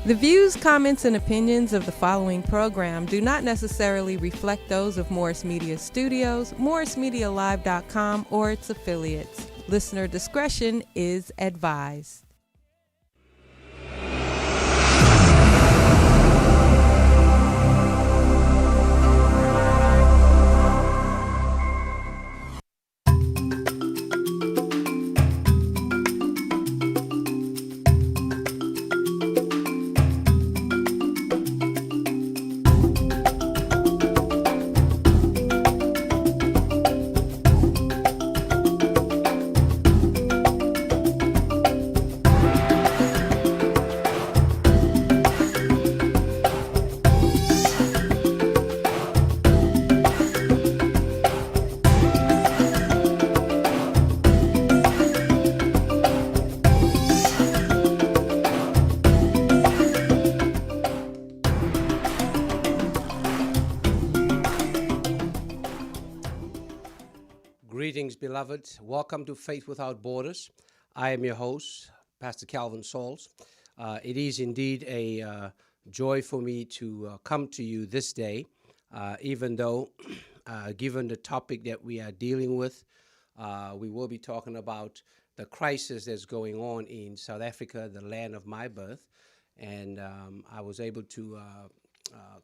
The views, comments, and opinions of the following program do not necessarily reflect those of Morris Media Studios, MorrisMediaLive.com, or its affiliates. Listener discretion is advised. Greetings, beloved. Welcome to Faith Without Borders. I am your host, Pastor Kelvin Sauls. It is indeed a joy for me to come to you this day, even though, given the topic that we are dealing with, we will be talking about the crisis that's going on in South Africa, the land of my birth. And I was able to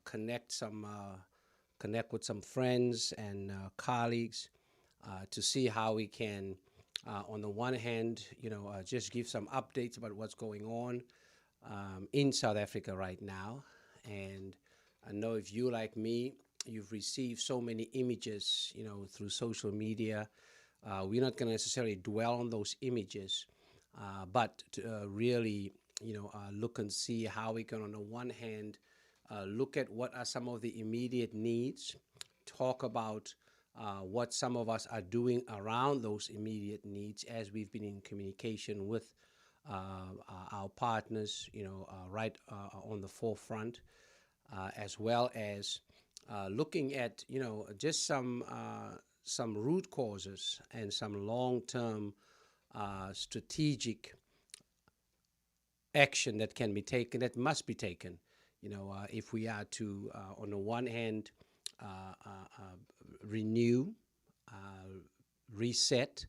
connect with some friends and colleagues to see how we can, on the one hand, just give some updates about what's going on in South Africa right now. And I know if you, like me, you've received so many images, through social media. We're not going to necessarily dwell on those images, but to, really, look and see how we can, on the one hand, look at what are some of the immediate needs, talk about what some of us are doing around those immediate needs as we've been in communication with our partners, right on the forefront, as well as looking at, just some root causes and some long-term strategic action that can be taken, that must be taken, if we are to, on the one hand, renew, reset,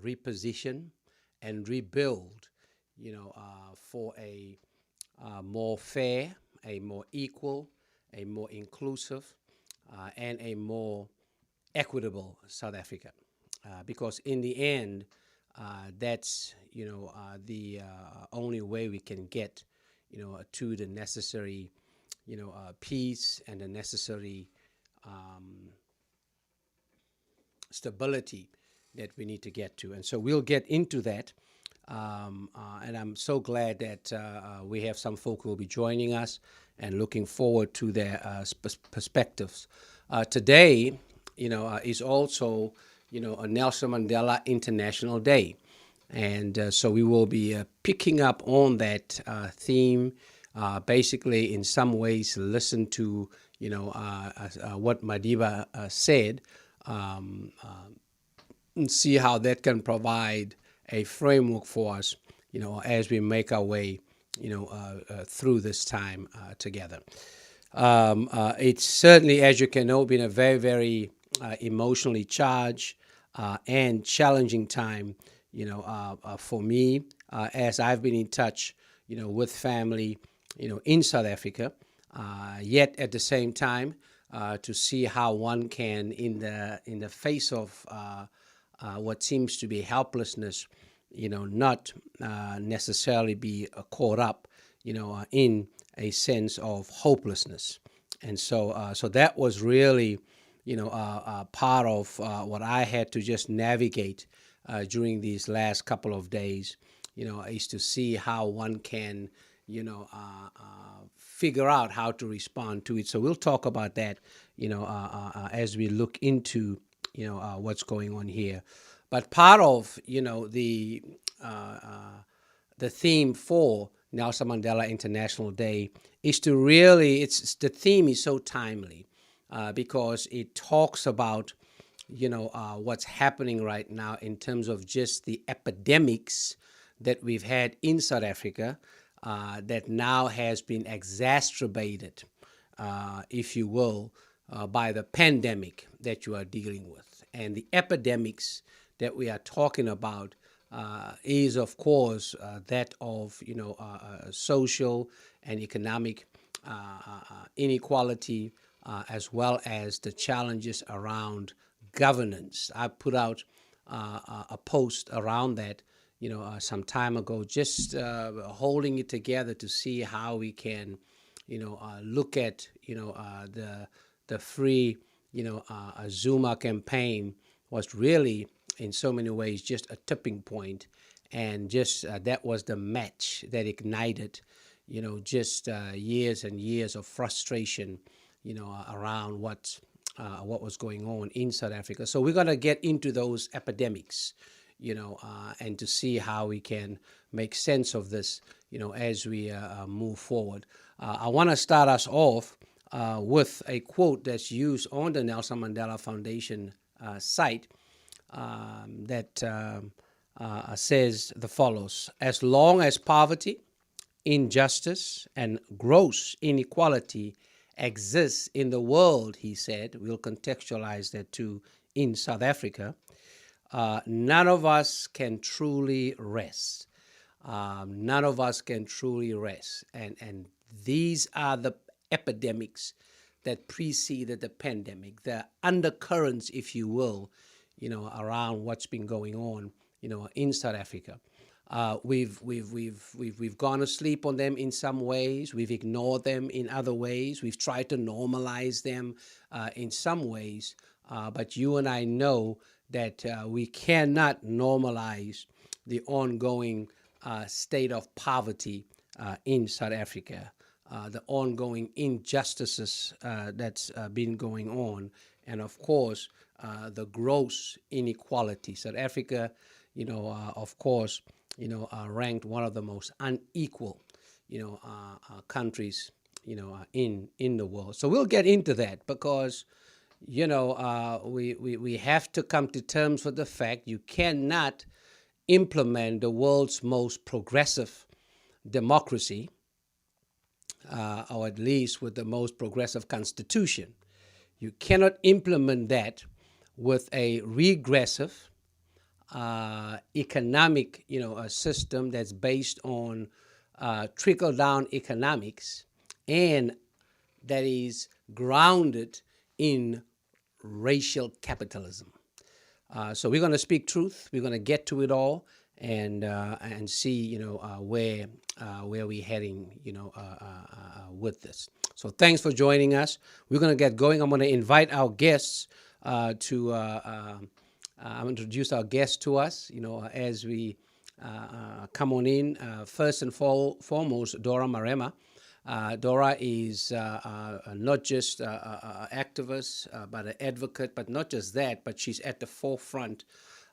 reposition, and rebuild, for a more fair, a more equal, a more inclusive, and a more equitable South Africa. Because in the end, that's, the only way we can get, to the necessary, peace and the necessary stability that we need to get to. And so we'll get into that. And I'm so glad that we have some folk who will be joining us and looking forward to their perspectives. Today, is also, a Nelson Mandela International Day. And so we will be picking up on that theme, basically in some ways listen to, what Madiba said, and see how that can provide a framework for us, as we make our way, through this time together. It's certainly, as you can know, been a very, very emotionally charged and challenging time, for me, as I've been in touch, with family, in South Africa, yet at the same time, to see how one can, in the face of what seems to be helplessness, not necessarily be caught up, in a sense of hopelessness. And so, so that was really, part of what I had to just navigate during these last couple of days, is to see how one can, figure out how to respond to it. So we'll talk about that, as we look into, what's going on here. But part of, the theme for Nelson Mandela International Day is to really, the theme is so timely because it talks about, what's happening right now in terms of just the epidemics that we've had in South Africa, that now has been exacerbated, if you will, by the pandemic that you are dealing with. And the epidemics that we are talking about is, of course, that of social and economic inequality, as well as the challenges around governance. I put out a post around that, some time ago, just holding it together to see how we can, look at, the free, Zuma campaign was really, in so many ways, just a tipping point, and just that was the match that ignited, just years and years of frustration, around what was going on in South Africa. So we're going to get into those epidemics, and to see how we can make sense of this, as we move forward. I want to start us off with a quote that's used on the Nelson Mandela Foundation site, that says the follows: as long as poverty, injustice, and gross inequality exists in the world, he said, we'll contextualize that too in South Africa, none of us can truly rest. None of us can truly rest. And these are the epidemics that preceded the pandemic, the undercurrents, if you will, around what's been going on, in South Africa. We've gone to sleep on them in some ways. We've ignored them in other ways. We've tried to normalize them in some ways. But you and I know that we cannot normalize the ongoing state of poverty in South Africa, the ongoing injustices that's been going on, and of course, the gross inequality. South Africa, of course, ranked one of the most unequal, countries, in the world. So we'll get into that because, we have to come to terms with the fact you cannot implement the world's most progressive democracy, or at least with the most progressive constitution. You cannot implement that with a regressive economic, system that's based on trickle-down economics and that is grounded in racial capitalism. So we're going to speak truth. We're going to get to it all and see, where we're heading, with this. So thanks for joining us. We're going to get going. I'm going to invite our guests to. I'll introduce our guests to us, as we come on in. First and foremost, Dora Marema. Dora is not just an activist, but an advocate, but not just that, but she's at the forefront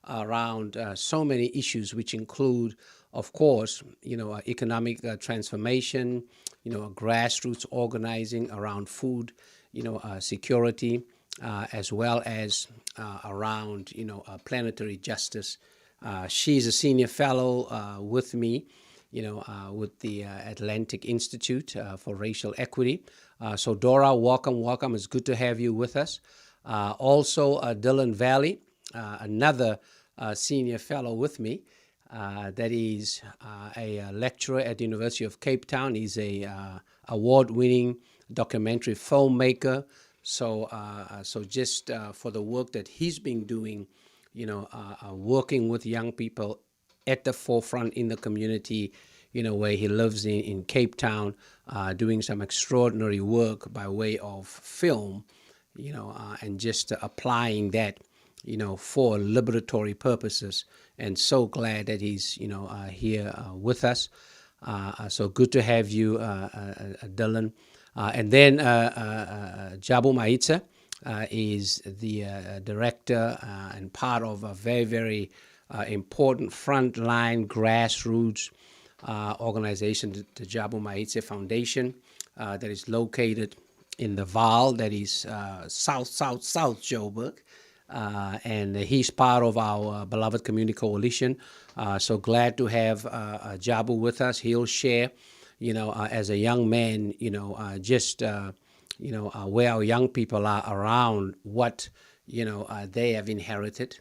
around so many issues, which include, of course, economic transformation, grassroots organizing around food, security, as well as around, planetary justice. She's a senior fellow with me, with the Atlantic Institute for Racial Equity. So Dora, welcome. It's good to have you with us. Also, Dylan Valley, another senior fellow with me, that is a lecturer at the University of Cape Town. He's a award-winning documentary filmmaker. So just for the work that he's been doing, working with young people at the forefront in the community, where he lives in Cape Town, doing some extraordinary work by way of film, and just applying that, for liberatory purposes. And so glad that he's, here with us. So good to have you, Dylan. And then Jabu Maitse is the director and part of a very, very important frontline grassroots organization, the Jabu Maitse Foundation, that is located in the Vaal, that is south Joburg. And he's part of our beloved community coalition. So glad to have Jabu with us. He'll share as a young man, where our young people are around what, they have inherited,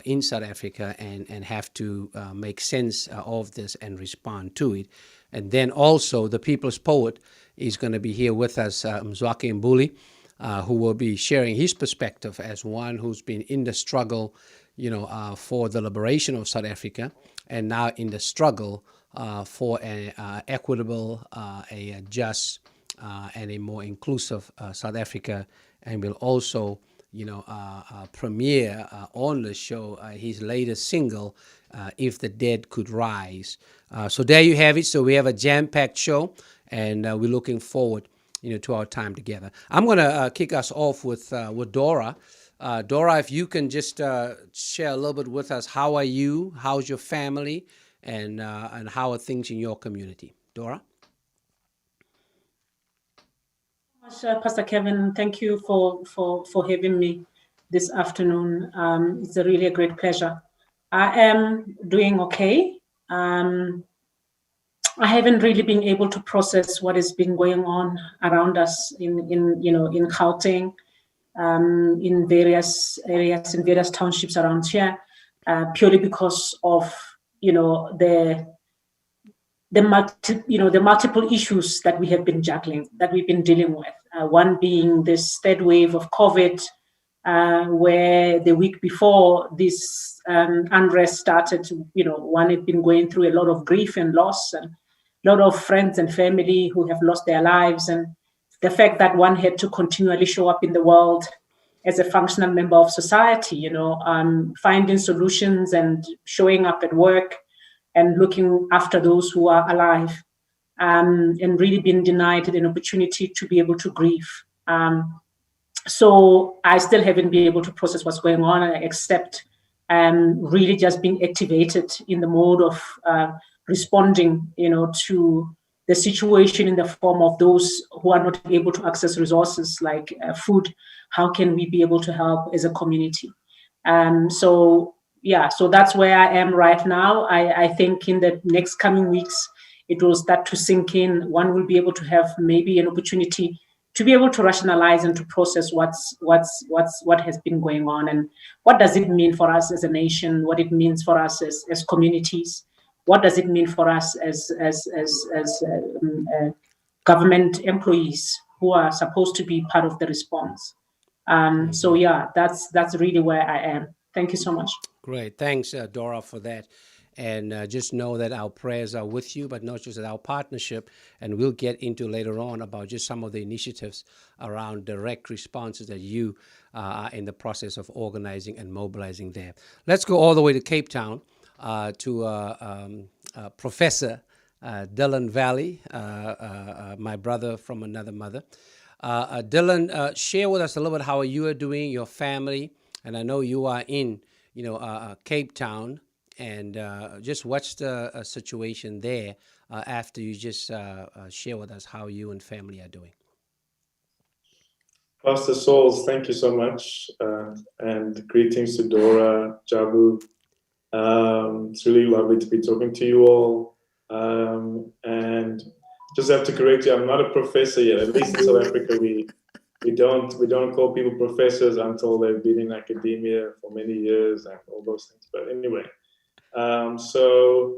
in South Africa, and have to make sense of this and respond to it. And then also the people's poet is going to be here with us, Mzwaki Mbuli, who will be sharing his perspective as one who's been in the struggle, for the liberation of South Africa, and now in the struggle for an equitable, a just, and a more inclusive South Africa, and will also, premiere on the show his latest single, If the Dead Could Rise. So there you have it. So we have a jam-packed show, and we're looking forward, to our time together. I'm going to kick us off with Dora. Dora, if you can just share a little bit with us, how are you? How's your family? And how are things in your community? Dora? Pastor Kevin, thank you for having me this afternoon. It's really a great pleasure. I am doing okay. I haven't really been able to process what has been going on around us in Gauteng, in various areas, in various townships around here, purely because of the multiple issues that we have been juggling, that we've been dealing with. One being this third wave of COVID, where the week before this unrest started, one had been going through a lot of grief and loss, and a lot of friends and family who have lost their lives, and the fact that one had to continually show up in the world as a functional member of society, finding solutions and showing up at work and looking after those who are alive, and really being denied an opportunity to be able to grieve. So I still haven't been able to process what's going on, except really just being activated in the mode of responding, to the situation in the form of those who are not able to access resources like food. How can we be able to help as a community? So that's where I am right now. I think in the next coming weeks, it will start to sink in. One will be able to have maybe an opportunity to be able to rationalize and to process what has been going on, and what does it mean for us as a nation, what it means for us as communities, what does it mean for us as government employees who are supposed to be part of the response. So that's really where I am. Thank you so much. Great. Thanks, Dora, for that. And just know that our prayers are with you, but not just our partnership. And we'll get into later on about just some of the initiatives around direct responses that you are in the process of organizing and mobilizing there. Let's go all the way to Cape Town to Professor Dylan Valley, my brother from another mother. Dylan, share with us a little bit how you are doing, your family, and I know you are in, Cape Town, and just what's the situation there after you just share with us how you and family are doing. Pastor Sauls, thank you so much, and greetings to Dora, Jabu. It's really lovely to be talking to you all, and just have to correct you, I'm not a professor yet. At least in South Africa, we don't call people professors until they've been in academia for many years and all those things. But anyway, so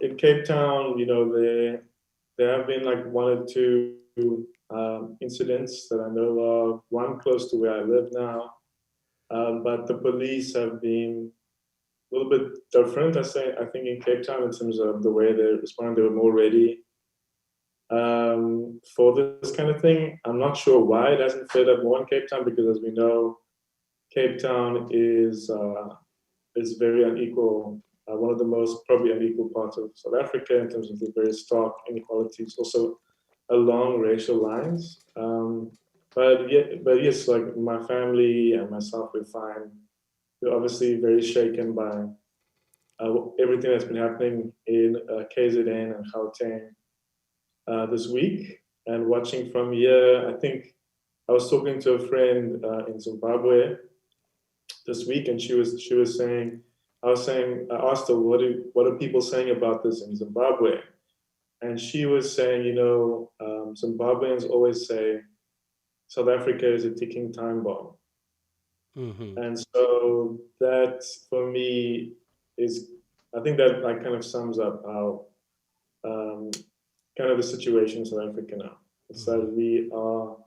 in Cape Town, there have been like one or two incidents that I know of. One close to where I live now, but the police have been a little bit different. I think in Cape Town in terms of the way they responded, they were more ready for this kind of thing. I'm not sure why it hasn't flared up more in Cape Town, because as we know, Cape Town is very unequal, one of the most probably unequal parts of South Africa in terms of the very stark inequalities, also along racial lines. But yes, like my family and myself, we're fine. We're obviously very shaken by everything that's been happening in KZN and Gauteng this week. And watching from here, I think I was talking to a friend in Zimbabwe this week, and she was saying, I asked her, what are people saying about this in Zimbabwe? And she was saying, Zimbabweans always say South Africa is a ticking time bomb. Mm-hmm. And so that for me is, I think that like kind of sums up how kind of the situation in South Africa now. It's that we are,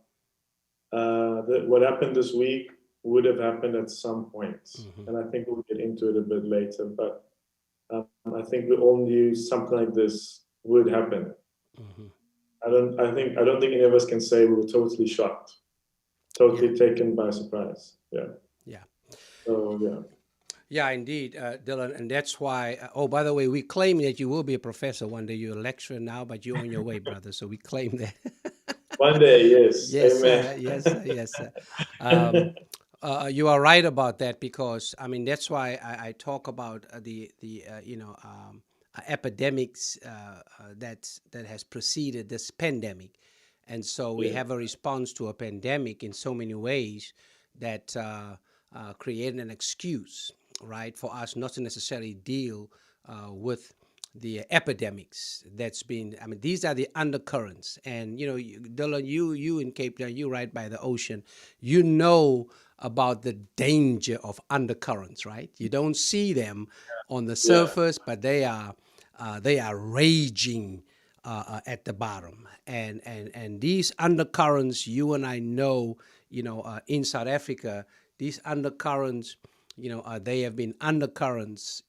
what happened this week would have happened at some point. And I think we'll get into it a bit later, but I think we all knew something like this would happen. I don't think any of us can say we were totally shocked, totally taken by surprise. Yeah. So yeah. Yeah, indeed, Dylan, and that's why. Oh, by the way, we claim that you will be a professor one day. You're a lecturer now, but you're on your way, brother. So we claim that. One day, yes. Yes, Amen. yes, yes. You are right about that, because I mean that's why I talk about the epidemics that has preceded this pandemic, and so we have a response to a pandemic in so many ways that created an excuse, right, for us not to necessarily deal with the epidemics that's been. I mean, these are the undercurrents, and Dylan, you in Cape Town, you right by the ocean, you know about the danger of undercurrents, right? You don't see them on the surface, but they are raging at the bottom, and these undercurrents, you and I know, in South Africa, these undercurrents, they have been undercurrents,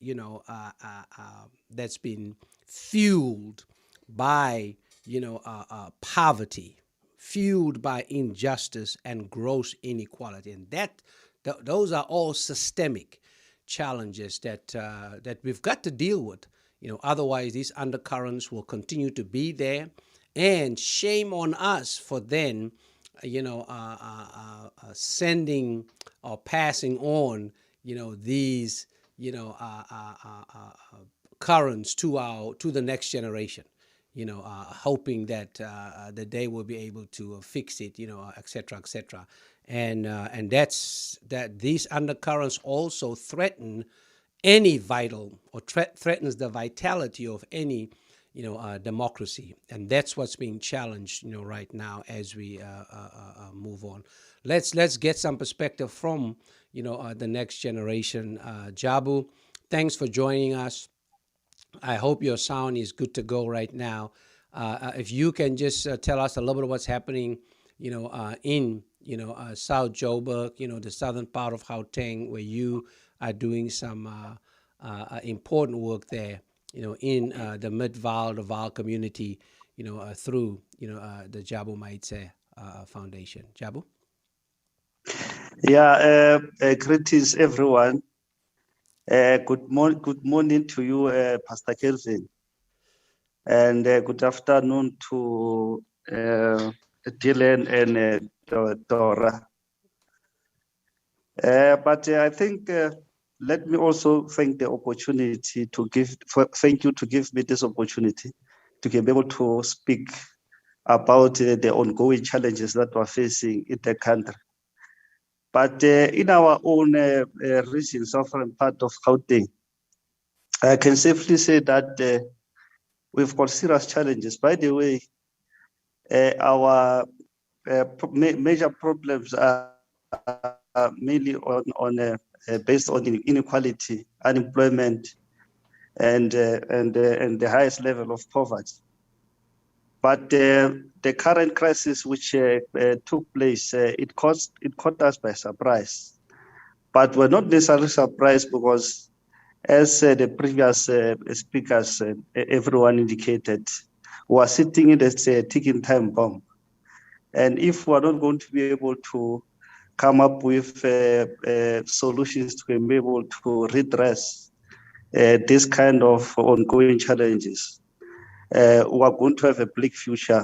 that's been fueled by, poverty, fueled by injustice and gross inequality, and those are all systemic challenges that we've got to deal with. Otherwise these undercurrents will continue to be there, and shame on us for then, sending or passing on, these, currents to the next generation. Hoping that they will be able to fix it, et cetera, and that's that. These undercurrents also threaten any vital, or threatens the vitality of any, democracy, and that's what's being challenged, right now as we move on. Let's get some perspective from, the next generation. Jabu, thanks for joining us. I hope your sound is good to go right now. If you can just tell us a little bit of what's happening, in South Joburg, the southern part of Gauteng, where you are doing some important work there, in the Mid-Vaal, the Vaal community, through the Jabu Maitse Foundation. Jabu. Yeah, greetings everyone. Good morning to you, Pastor Kelvin, and good afternoon to Dylan and Dora. But I think let me also thank the opportunity thank you to give me this opportunity to be able to speak about the ongoing challenges that we're facing in the country. But in our own region, southern part of Gauteng, I can safely say that we've got serious challenges. By the way, our major problems are mainly based on inequality, unemployment, and the highest level of poverty. But the current crisis which took place, it caught us by surprise. But we're not necessarily surprised because, as the previous speakers, everyone indicated, we are sitting in this ticking time bomb. And if we're not going to be able to come up with solutions to be able to redress this kind of ongoing challenges, we are going to have a bleak future.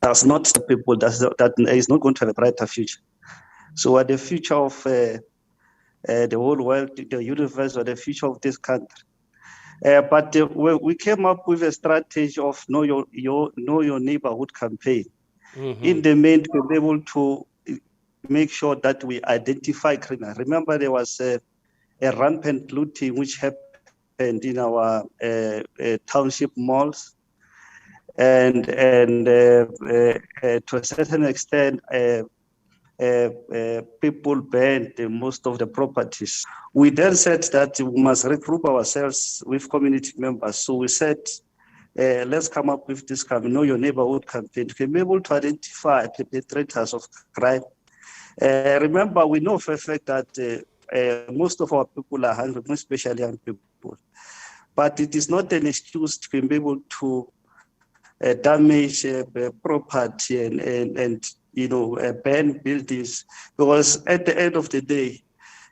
That's not people that is not going to have a brighter future. So the future of the whole world, the universe, or the future of this country. But we came up with a strategy of know your neighborhood campaign. In the main, to be able to make sure that we identify criminals. Remember, there was a rampant looting which happened in our township malls, and to a certain extent, people burned most of the properties. We then said that we must regroup ourselves with community members. So we said, let's come up with this Know Your Neighborhood campaign to be able to identify perpetrators of crime. Remember, we know for a fact that most of our people are hungry, especially young people. But it is not an excuse to be able to damage property and burn buildings, because at the end of the day,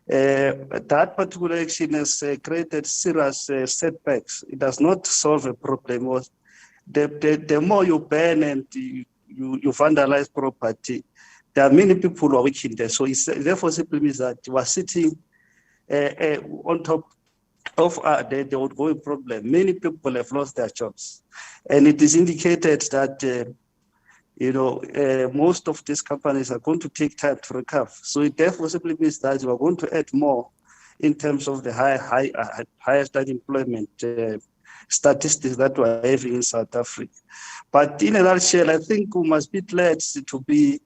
that particular action has created serious setbacks. It does not solve a problem. The more you burn and you vandalize property, there are many people who are working there. So it therefore simply means that you are sitting on top of the ongoing problem. Many people have lost their jobs. And it is indicated that most of these companies are going to take time to recover. So it therefore simply means that we are going to add more in terms of the highest unemployment statistics that we are having in South Africa. But in a nutshell, I think we must be glad to be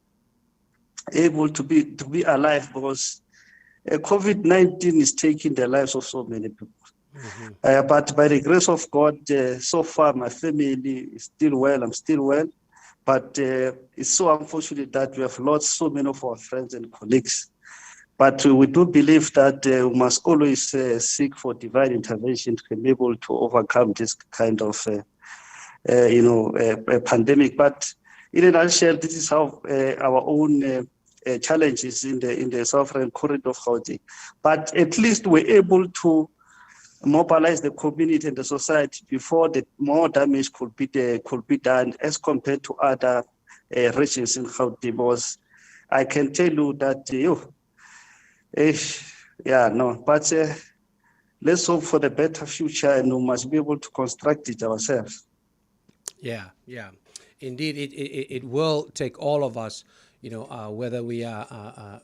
able to be alive, because COVID-19 is taking the lives of so many people. Mm-hmm. But by the grace of God, so far my family is still well. I'm still well. But it's so unfortunate that we have lost so many of our friends and colleagues. But we do believe that we must always seek for divine intervention to be able to overcome this kind of pandemic. But in a nutshell, this is how our own challenges in the Southern Corridor of Gauteng. But at least we're able to mobilize the community and the society before the more damage could be done as compared to other regions in Gauteng. Because I can tell you that but let's hope for the better future, and we must be able to construct it ourselves. Yeah. Indeed, it will take all of us, whether we are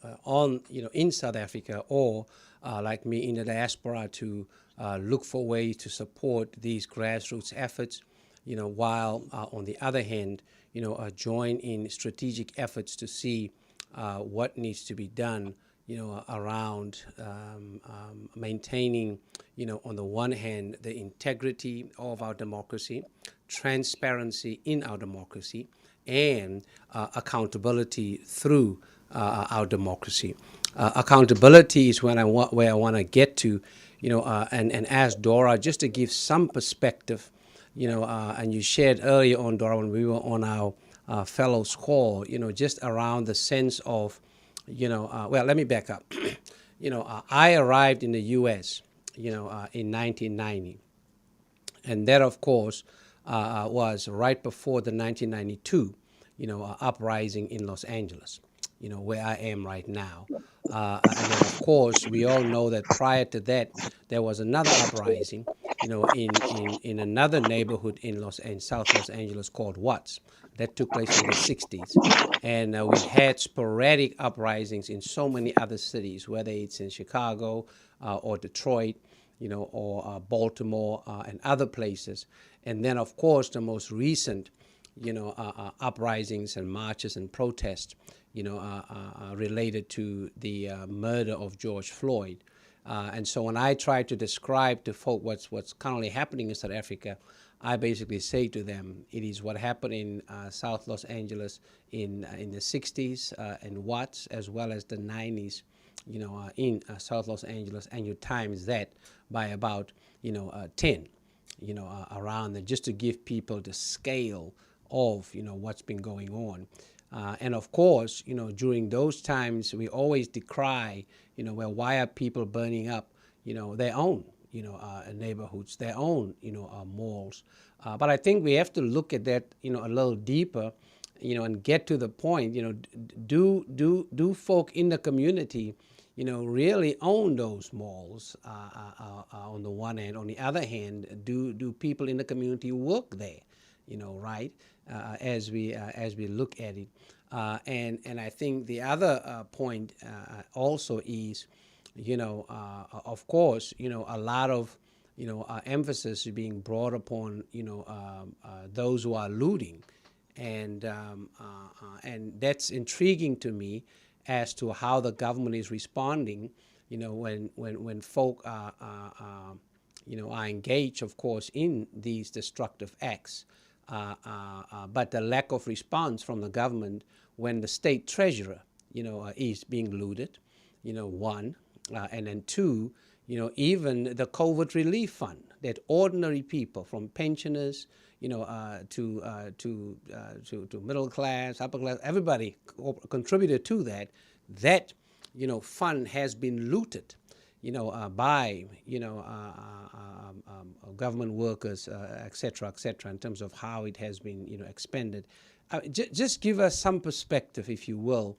in South Africa or like me in the diaspora, to look for ways to support these grassroots efforts, while on the other hand, join in strategic efforts to see what needs to be done, around maintaining, on the one hand, the integrity of our democracy, transparency in our democracy, and accountability through our democracy. Accountability is where I want to get to, and ask Dora just to give some perspective, and you shared earlier on, Dora, when we were on our fellows call, just around the sense of, well, let me back up. I arrived in the U.S., in 1990. And that, of course, was right before the 1992, uprising in Los Angeles, where I am right now. And then, of course, we all know that prior to that, there was another uprising, in another neighborhood in South Los Angeles called Watts. That took place in the 60s. And we've had sporadic uprisings in so many other cities, whether it's in Chicago or Detroit, or Baltimore and other places. And then, of course, the most recent, uprisings and marches and protests, related to the murder of George Floyd. And so when I try to describe to folk what's currently happening in South Africa, I basically say to them, it is what happened in South Los Angeles in the 60s and Watts, as well as the 90s, in South Los Angeles, and you times that by about, 10, around there, just to give people the scale of, what's been going on. And of course, during those times, we always decry, why are people burning up, their own, neighborhoods, their own, malls. But I think we have to look at that, a little deeper, and get to the point, do folk in the community, really own those malls on the one hand. On the other hand, do people in the community work there, right? As we look at it. And I think the other point also is, of course, a lot of, emphasis is being brought upon, those who are looting. And that's intriguing to me as to how the government is responding, when folk are engaged, of course, in these destructive acts. But the lack of response from the government when the state treasurer, is being looted, one, and then two, even the COVID relief fund that ordinary people, from pensioners, to middle class, upper class, everybody contributed to that. That, fund has been looted, by, government workers, et cetera, in terms of how it has been, expended. Just give us some perspective, if you will,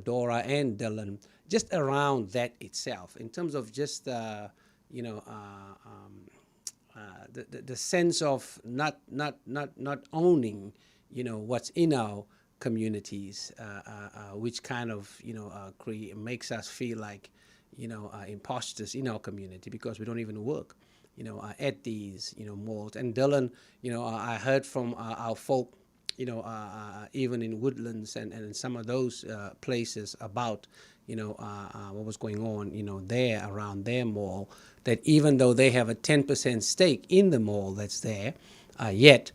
Dora and Dylan, just around that itself, in terms of just, the sense of not owning, what's in our communities, which kind of, makes us feel like, imposters in our community because we don't even work, at these, malls. And Dylan, I heard from our folk, even in Woodlands and some of those places about, what was going on, there around their mall, that even though they have a 10% stake in the mall that's there, yet,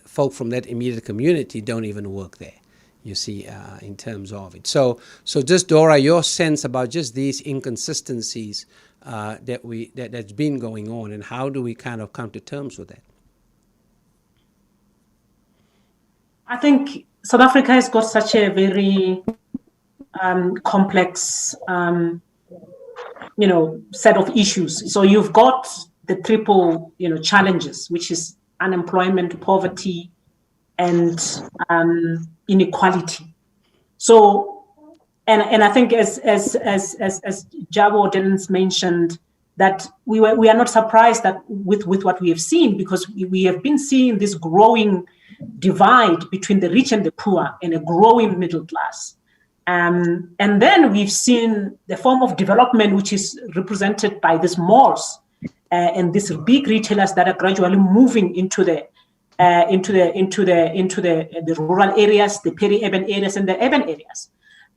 folk from that immediate community don't even work there, you see, in terms of it. So just, Dora, your sense about just these inconsistencies that's been going on, and how do we kind of come to terms with that? I think South Africa has got such a very complex, set of issues. So you've got the triple, challenges, which is unemployment, poverty, and inequality. So, and I think as Jabu or Dylan's mentioned, that we are not surprised that with what we have seen, because we have been seeing this growing divide between the rich and the poor and a growing middle class. And then we've seen the form of development which is represented by these malls and these big retailers that are gradually moving into the rural areas, the peri-urban areas, and the urban areas.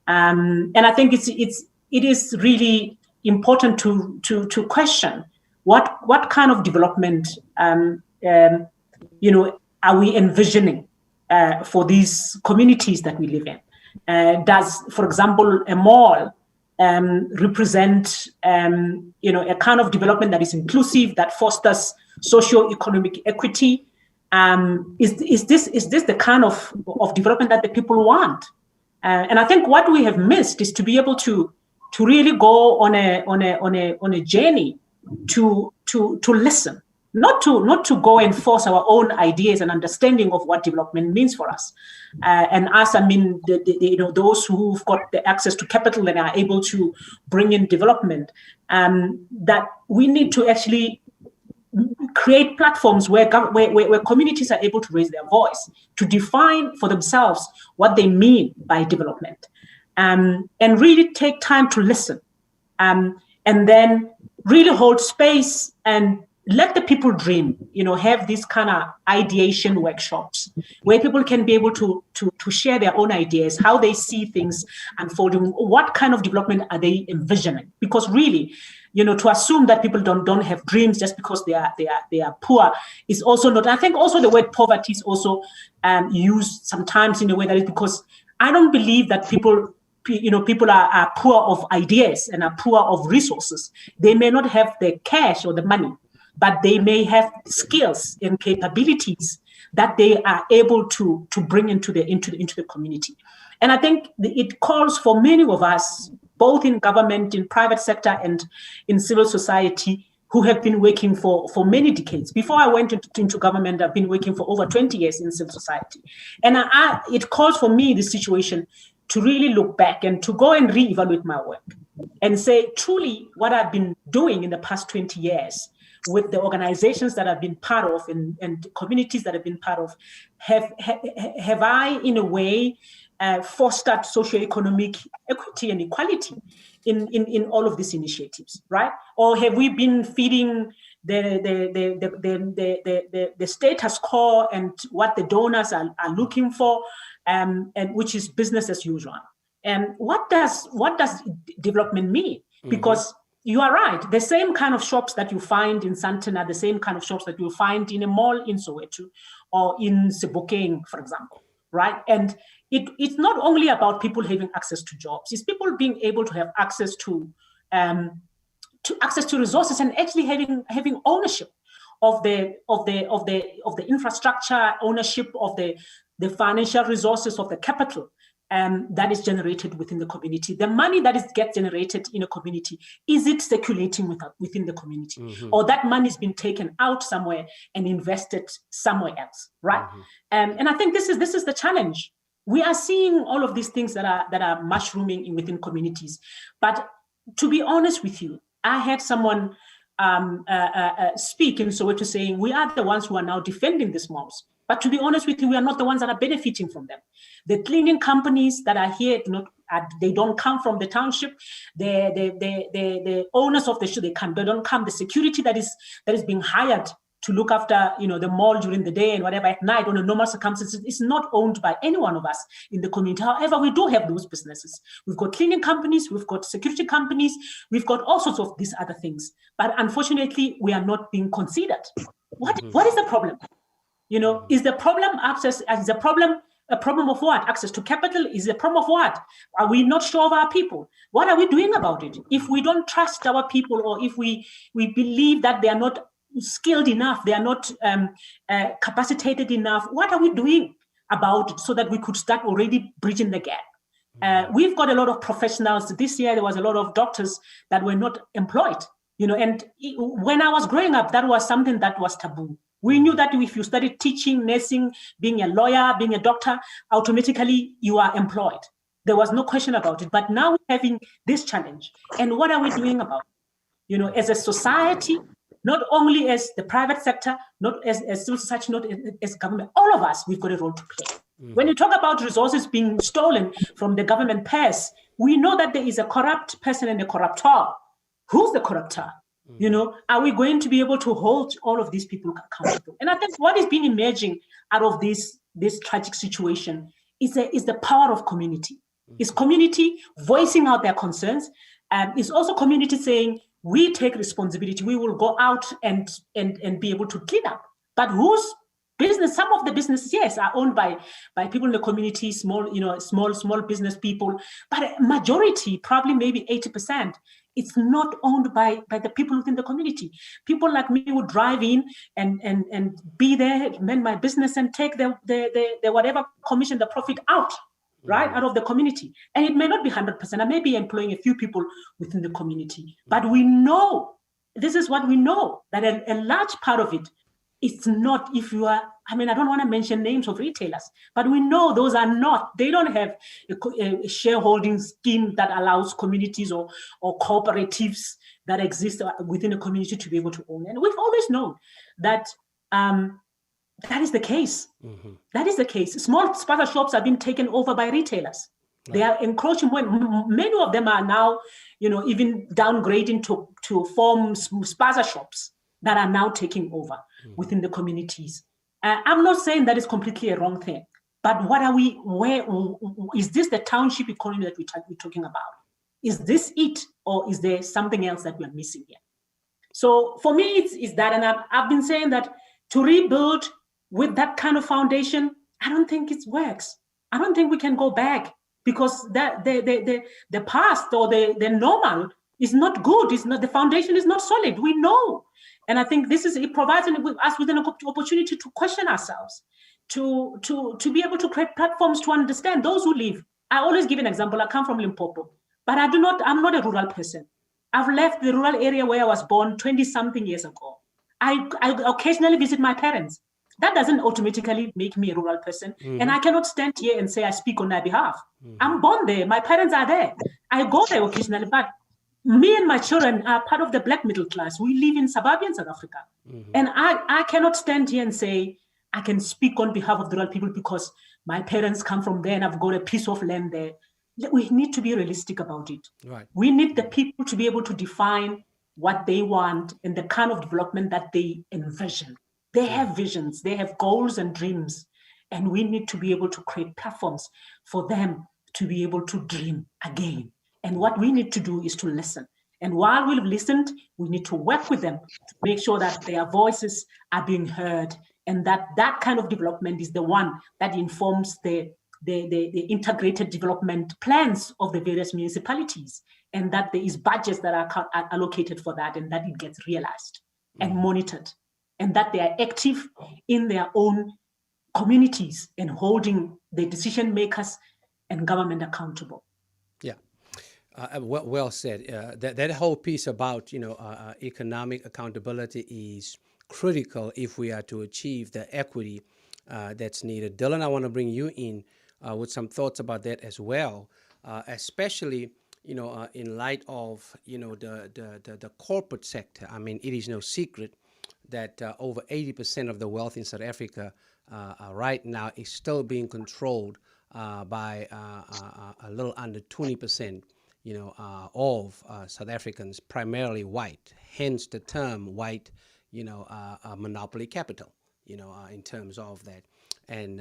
And I think it is really important to question what kind of development are we envisioning for these communities that we live in. Does, for example, a mall represent a kind of development that is inclusive, that fosters socio-economic equity? Is this the kind of development that the people want? And I think what we have missed is to be able to really go on a journey to listen, not to go and force our own ideas and understanding of what development means for us. And us, I mean, those who've got the access to capital and are able to bring in development, that we need to actually create platforms where communities are able to raise their voice, to define for themselves what they mean by development, and really take time to listen, and then really hold space and let the people dream, have these kind of ideation workshops where people can be able to share their own ideas, how they see things unfolding, what kind of development are they envisioning? Because really, to assume that people don't have dreams just because they are poor is also not. I think also the word poverty is also used sometimes in a way that is because I don't believe that people are poor of ideas and are poor of resources. They may not have the cash or the money, but they may have skills and capabilities that they are able to bring into the community. And I think it calls for many of us, both in government, in private sector, and in civil society, who have been working for many decades. Before I went into government, I've been working for over 20 years in civil society. And it calls for me, this situation, to really look back and to go and reevaluate my work and say, truly, what I've been doing in the past 20 years with the organizations that I've been part of and communities that I've been part of, have I, in a way, fostered socioeconomic equity and equality in all of these initiatives, right? Or have we been feeding the status quo and what the donors are looking for, and which is business as usual? And what does development mean? Because you are right, the same kind of shops that you find in Santana, the same kind of shops that you find in a mall in Soweto or in Sebokeng, for example, right? And it's not only about people having access to jobs; it's people being able to have access to resources and actually having ownership of the infrastructure, ownership of the financial resources, of the capital that is generated within the community. The money that gets generated in a community, is it circulating within the community, or that money is being taken out somewhere and invested somewhere else, right? And I think this is the challenge. We are seeing all of these things that are mushrooming within communities. But to be honest with you, I had someone speak in Soweto saying, we are the ones who are now defending these malls. But to be honest with you, we are not the ones that are benefiting from them. The cleaning companies that are here, they don't come from the township. The owners of the show, they don't come. The security that is being hired to look after, the mall during the day and whatever at night under normal circumstances is not owned by any one of us in the community. However, we do have those businesses. We've got cleaning companies, we've got security companies, we've got all sorts of these other things. But unfortunately, we are not being considered. What is the problem? Is the problem access? Is the problem a problem of what? Access to capital? Is the problem of what? Are we not sure of our people? What are we doing about it? If we don't trust our people, or if we believe that they are not skilled enough, they are not capacitated enough, what are we doing about it so that we could start already bridging the gap? We've got a lot of professionals. This year, there was a lot of doctors that were not employed, and when I was growing up, that was something that was taboo. We knew that if you started teaching, nursing, being a lawyer, being a doctor, automatically you are employed. There was no question about it. But now we're having this challenge. And what are we doing about it? As a society, not only as the private sector, not as civil society, not as government, all of us, we've got a role to play. When you talk about resources being stolen from the government purse, we know that there is a corrupt person and a corruptor. Who's the corruptor? Are we going to be able to hold all of these people accountable? And I think what is being emerging out of this tragic situation is the power of community. It's community voicing out their concerns. It's also community saying, we take responsibility. We will go out and be able to clean up. But whose business? Some of the businesses, yes, are owned by people in the community, small business people. But a majority, probably maybe 80%, it's not owned by the people within the community. People like me would drive in and be there, man my business, and take the whatever commission, the profit out, right, out of the community. And it may not be 100%. I may be employing a few people within the community. But we know, this is what we know, that a large part of it, it's not, if you are, I don't want to mention names of retailers, but we know those are not, they don't have a shareholding scheme that allows communities or cooperatives that exist within a community to be able to own. And we've always known that that is the case. That is the case. Small spaza shops are being taken over by retailers. They are encroaching. Many of them are now, even downgrading to form spaza shops that are now taking over within the communities. I'm not saying that is completely a wrong thing, but where is this the township economy that we're talking about? Is this it, or is there something else that we're missing here? So for me, it's that, and I've been saying that to rebuild with that kind of foundation, I don't think it works. I don't think we can go back, because that the past or the normal is not good. It's not, the foundation is not solid. We know. And I think it provides us with an opportunity to question ourselves, to be able to create platforms to understand those who live. I always give an example. I come from Limpopo, but I'm not a rural person. I've left the rural area where I was born 20-something years ago. I occasionally visit my parents. That doesn't automatically make me a rural person. And I cannot stand here and say I speak on their behalf. I'm born there. My parents are there. I go there occasionally, but me and my children are part of the black middle class. We live in suburban South Africa. And I cannot stand here and say I can speak on behalf of the rural people, because my parents come from there and I've got a piece of land there. We need to be realistic about it. Right. We need the people to be able to define what they want and the kind of development that they envision. They have visions, they have goals and dreams, and we need to be able to create platforms for them to be able to dream again. And what we need to do is to listen. And while we've listened, we need to work with them to make sure that their voices are being heard, and that kind of development is the one that informs the integrated development plans of the various municipalities, and that there is budgets that are allocated for that, and that it gets realized and monitored, and that they are active in their own communities and holding the decision makers and government accountable. Yeah. Well said. That whole piece about economic accountability is critical if we are to achieve the equity that's needed. Dylan, I want to bring you in with some thoughts about that as well, especially in light of the corporate sector. I mean, it is no secret that over 80% of the wealth in South Africa right now is still being controlled by a little under 20%. Of South Africans, primarily white, hence the term white, monopoly capital, in terms of that. And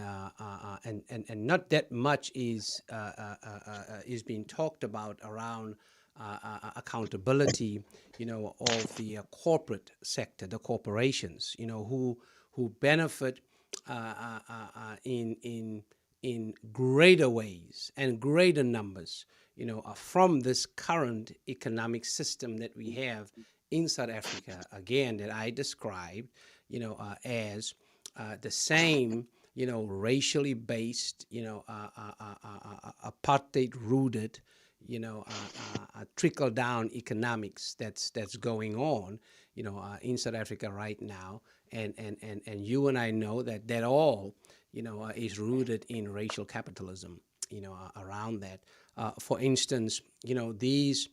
not that much is being talked about around accountability, of the corporate sector, the corporations, who benefit in greater ways and greater numbers, from this current economic system that we have in South Africa, again, that I described, as the same, racially based, apartheid-rooted, trickle-down economics that's going on, in South Africa right now, and you and I know that all, is rooted in racial capitalism, around that. For instance, these,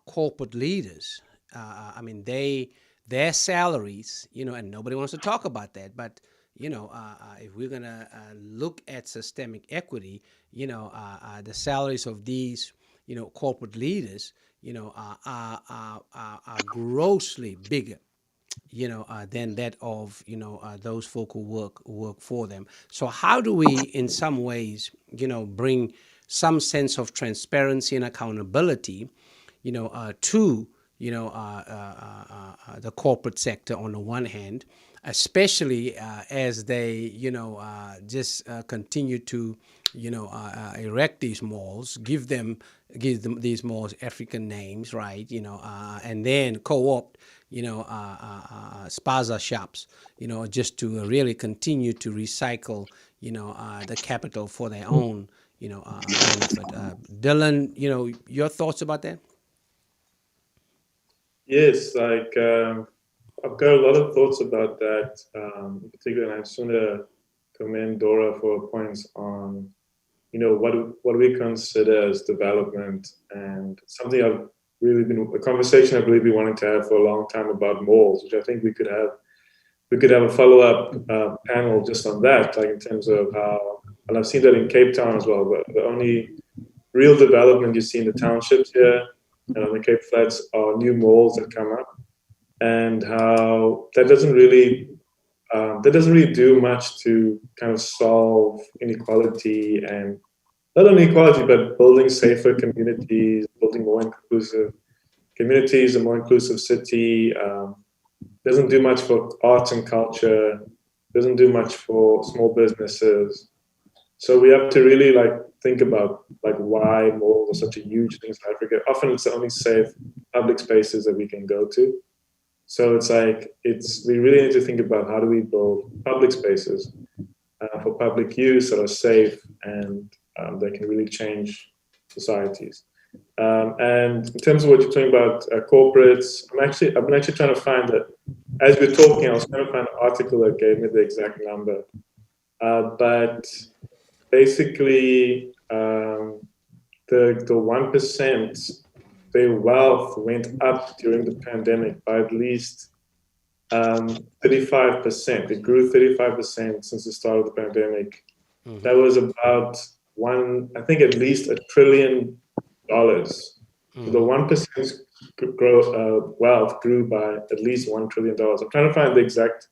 corporate leaders, I mean, their salaries, and nobody wants to talk about that, but, if we're going to look at systemic equity, the salaries of these, corporate leaders, are grossly bigger, than that of, those folk who work for them. So how do we, in some ways, bring some sense of transparency and accountability, to, the corporate sector on the one hand, especially as they, just continue to, erect these malls, give them these malls African names, right? And then co-opt, spaza shops, just to really continue to recycle, the capital for their own, benefit. Dylan, your thoughts about that? Yes, I've got a lot of thoughts about that, in particular, and I just want to commend Dora for her points on, what we consider as development, and something I've really been, a conversation I've really been wanting to have for a long time about malls, which I think we could have a follow-up panel just on that, like in terms of how, and I've seen that in Cape Town as well, but the only real development you see in the townships here and on the Cape Flats are new malls that come up, and how that doesn't really do much to kind of solve inequality, and not only equality, but building safer communities, building more inclusive communities, a more inclusive city. Doesn't do much for arts and culture, doesn't do much for small businesses. So we have to really think about why malls are such a huge thing in South Africa. Often it's the only safe public spaces that we can go to. So we really need to think about how do we build public spaces for public use that are safe and that can really change societies. And in terms of what you're talking about, corporates, I've been actually trying to find that. As we're talking, I was trying to find an article that gave me the exact number. But basically, the 1%, their wealth went up during the pandemic by at least 35%. It grew 35% since the start of the pandemic that was about I think at least $1 trillion. So the 1% wealth grew by at least $1 trillion. I'm trying to find the exact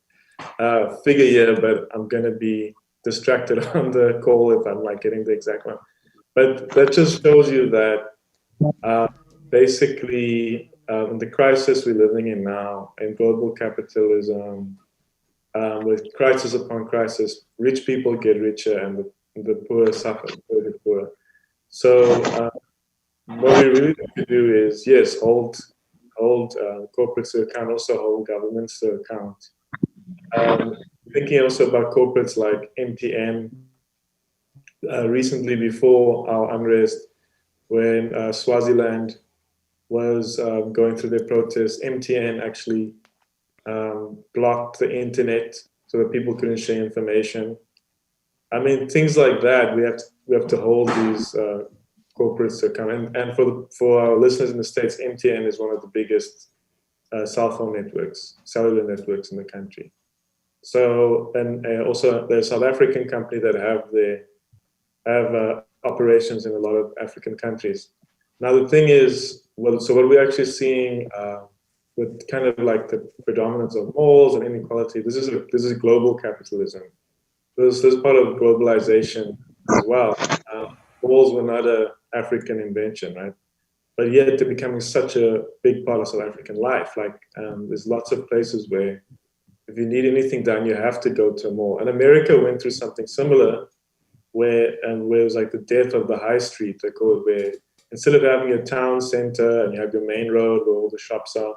figure here, but I'm going to be distracted on the call if I'm like getting the exact one. But that just shows you that basically in the crisis we're living in now, in global capitalism, with crisis upon crisis, rich people get richer and the poor suffer, the poor. So what we really need to do is, yes, hold corporates to account, also hold governments to account. Thinking also about corporates like MTN. Recently, before our unrest, when Swaziland was going through their protests, MTN actually blocked the internet so that people couldn't share information. I mean, things like that. We have to hold these corporates to account. And for our listeners in the States, MTN is one of the biggest cell phone networks, cellular networks in the country. So, and also the South African company that have operations in a lot of African countries. Now the thing is, so what we're actually seeing with kind of like the predominance of malls and inequality, this is global capitalism. This is part of globalization as well. Malls were not an African invention, right? But yet they're becoming such a big part of South African life. Like there's lots of places where if you need anything done, you have to go to a mall. And America went through something similar where it was like the death of the high street, they call it, where instead of having a town center and you have your main road where all the shops are,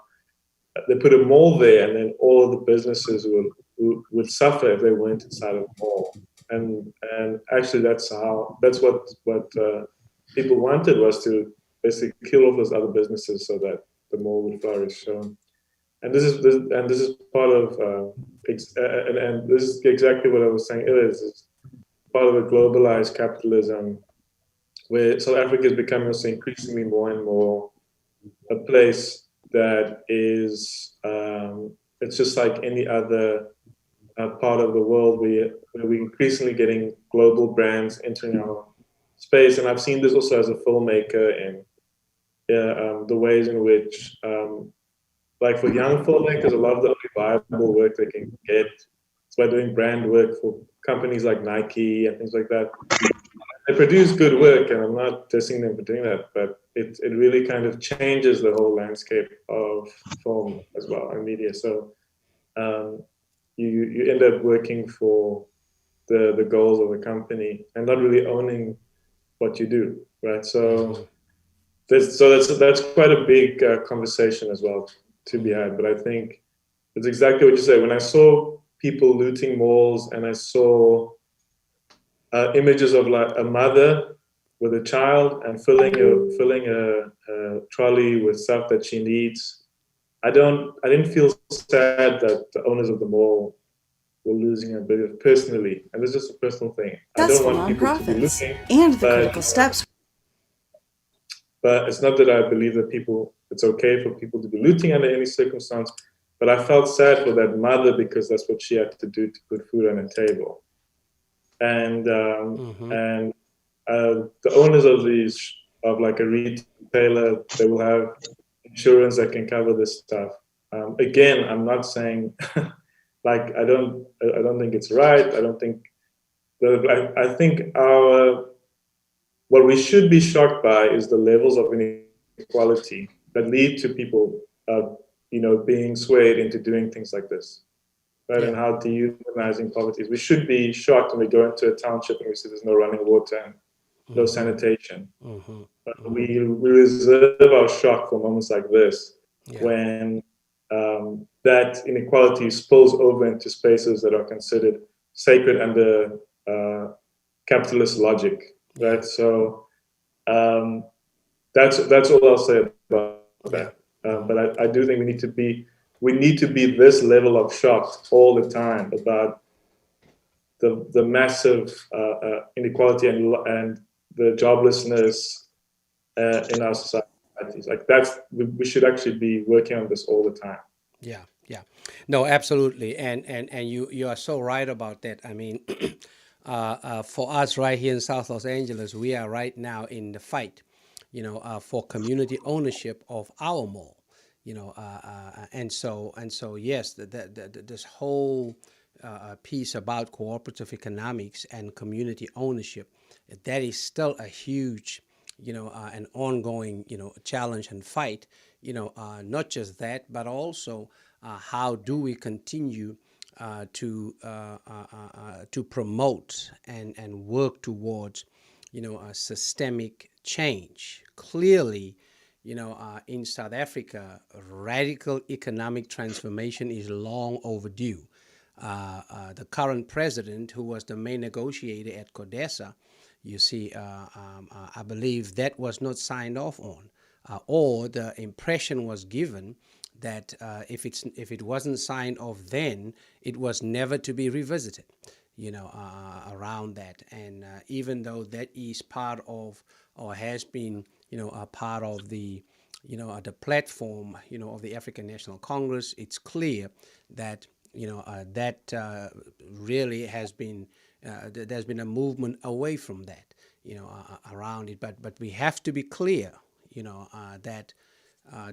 they put a mall there, and then all of the businesses would suffer if they weren't inside of a mall. And actually that's what people wanted, was to basically kill off those other businesses so that the mall would flourish. So, and this is part of and this is exactly what I was saying earlier. This is part of a globalized capitalism where South Africa is becoming also increasingly more and more a place that is, it's just like any other part of the world where we're increasingly getting global brands entering our space. And I've seen this also as a filmmaker and the ways in which, like for young filmmakers, a lot of the only viable work they can get is by doing brand work for companies like Nike and things like that. They produce good work, and I'm not dissing them for doing that, but it really kind of changes the whole landscape of film as well and media. So you end up working for the goals of the company and not really owning what you do, right? So that's quite a big conversation as well to be had. But I think it's exactly what you say. When I saw people looting malls and I saw images of like a mother with a child and filling a trolley with stuff that she needs, I didn't feel sad that the owners of the mall were losing a bit personally, and it's just a personal thing. I don't want people to be looting, and the critical steps. But it's not that I believe that it's okay for people to be looting under any circumstance. But I felt sad for that mother because that's what she had to do to put food on her table. And the owners of like a retailer, they will have insurance that can cover this stuff. Again, I'm not saying like I don't think it's right. I don't think I think what we should be shocked by is the levels of inequality that lead to people being swayed into doing things like this. Right, yeah. And how dehumanizing poverty is. We should be shocked when we go into a township and we see there's no running water and no sanitation. But we reserve our shock for moments like this, when that inequality spills over into spaces that are considered sacred under capitalist logic. Right, so that's all I'll say about that. But I do think we need to be this level of shocked all the time about the massive inequality and the joblessness in our societies. Like we should actually be working on this all the time. Yeah. No, absolutely, and you are so right about that. I mean, for us right here in South Los Angeles, we are right now in the fight, for community ownership of our mall, and so yes, this whole piece about cooperative economics and community ownership, that is still a huge, an ongoing, challenge and fight, not just that, but also how do we continue to promote and work towards, a systemic change. Clearly, in South Africa, radical economic transformation is long overdue. The current president, who was the main negotiator at CODESA, you see, I believe that was not signed off on, or the impression was given that if it wasn't signed off then, it was never to be revisited, around that. And even though that is part of, or has been, a part of the, the platform, of the African National Congress, it's clear that, that really has been, there's been a movement away from that, around it. But we have to be clear, that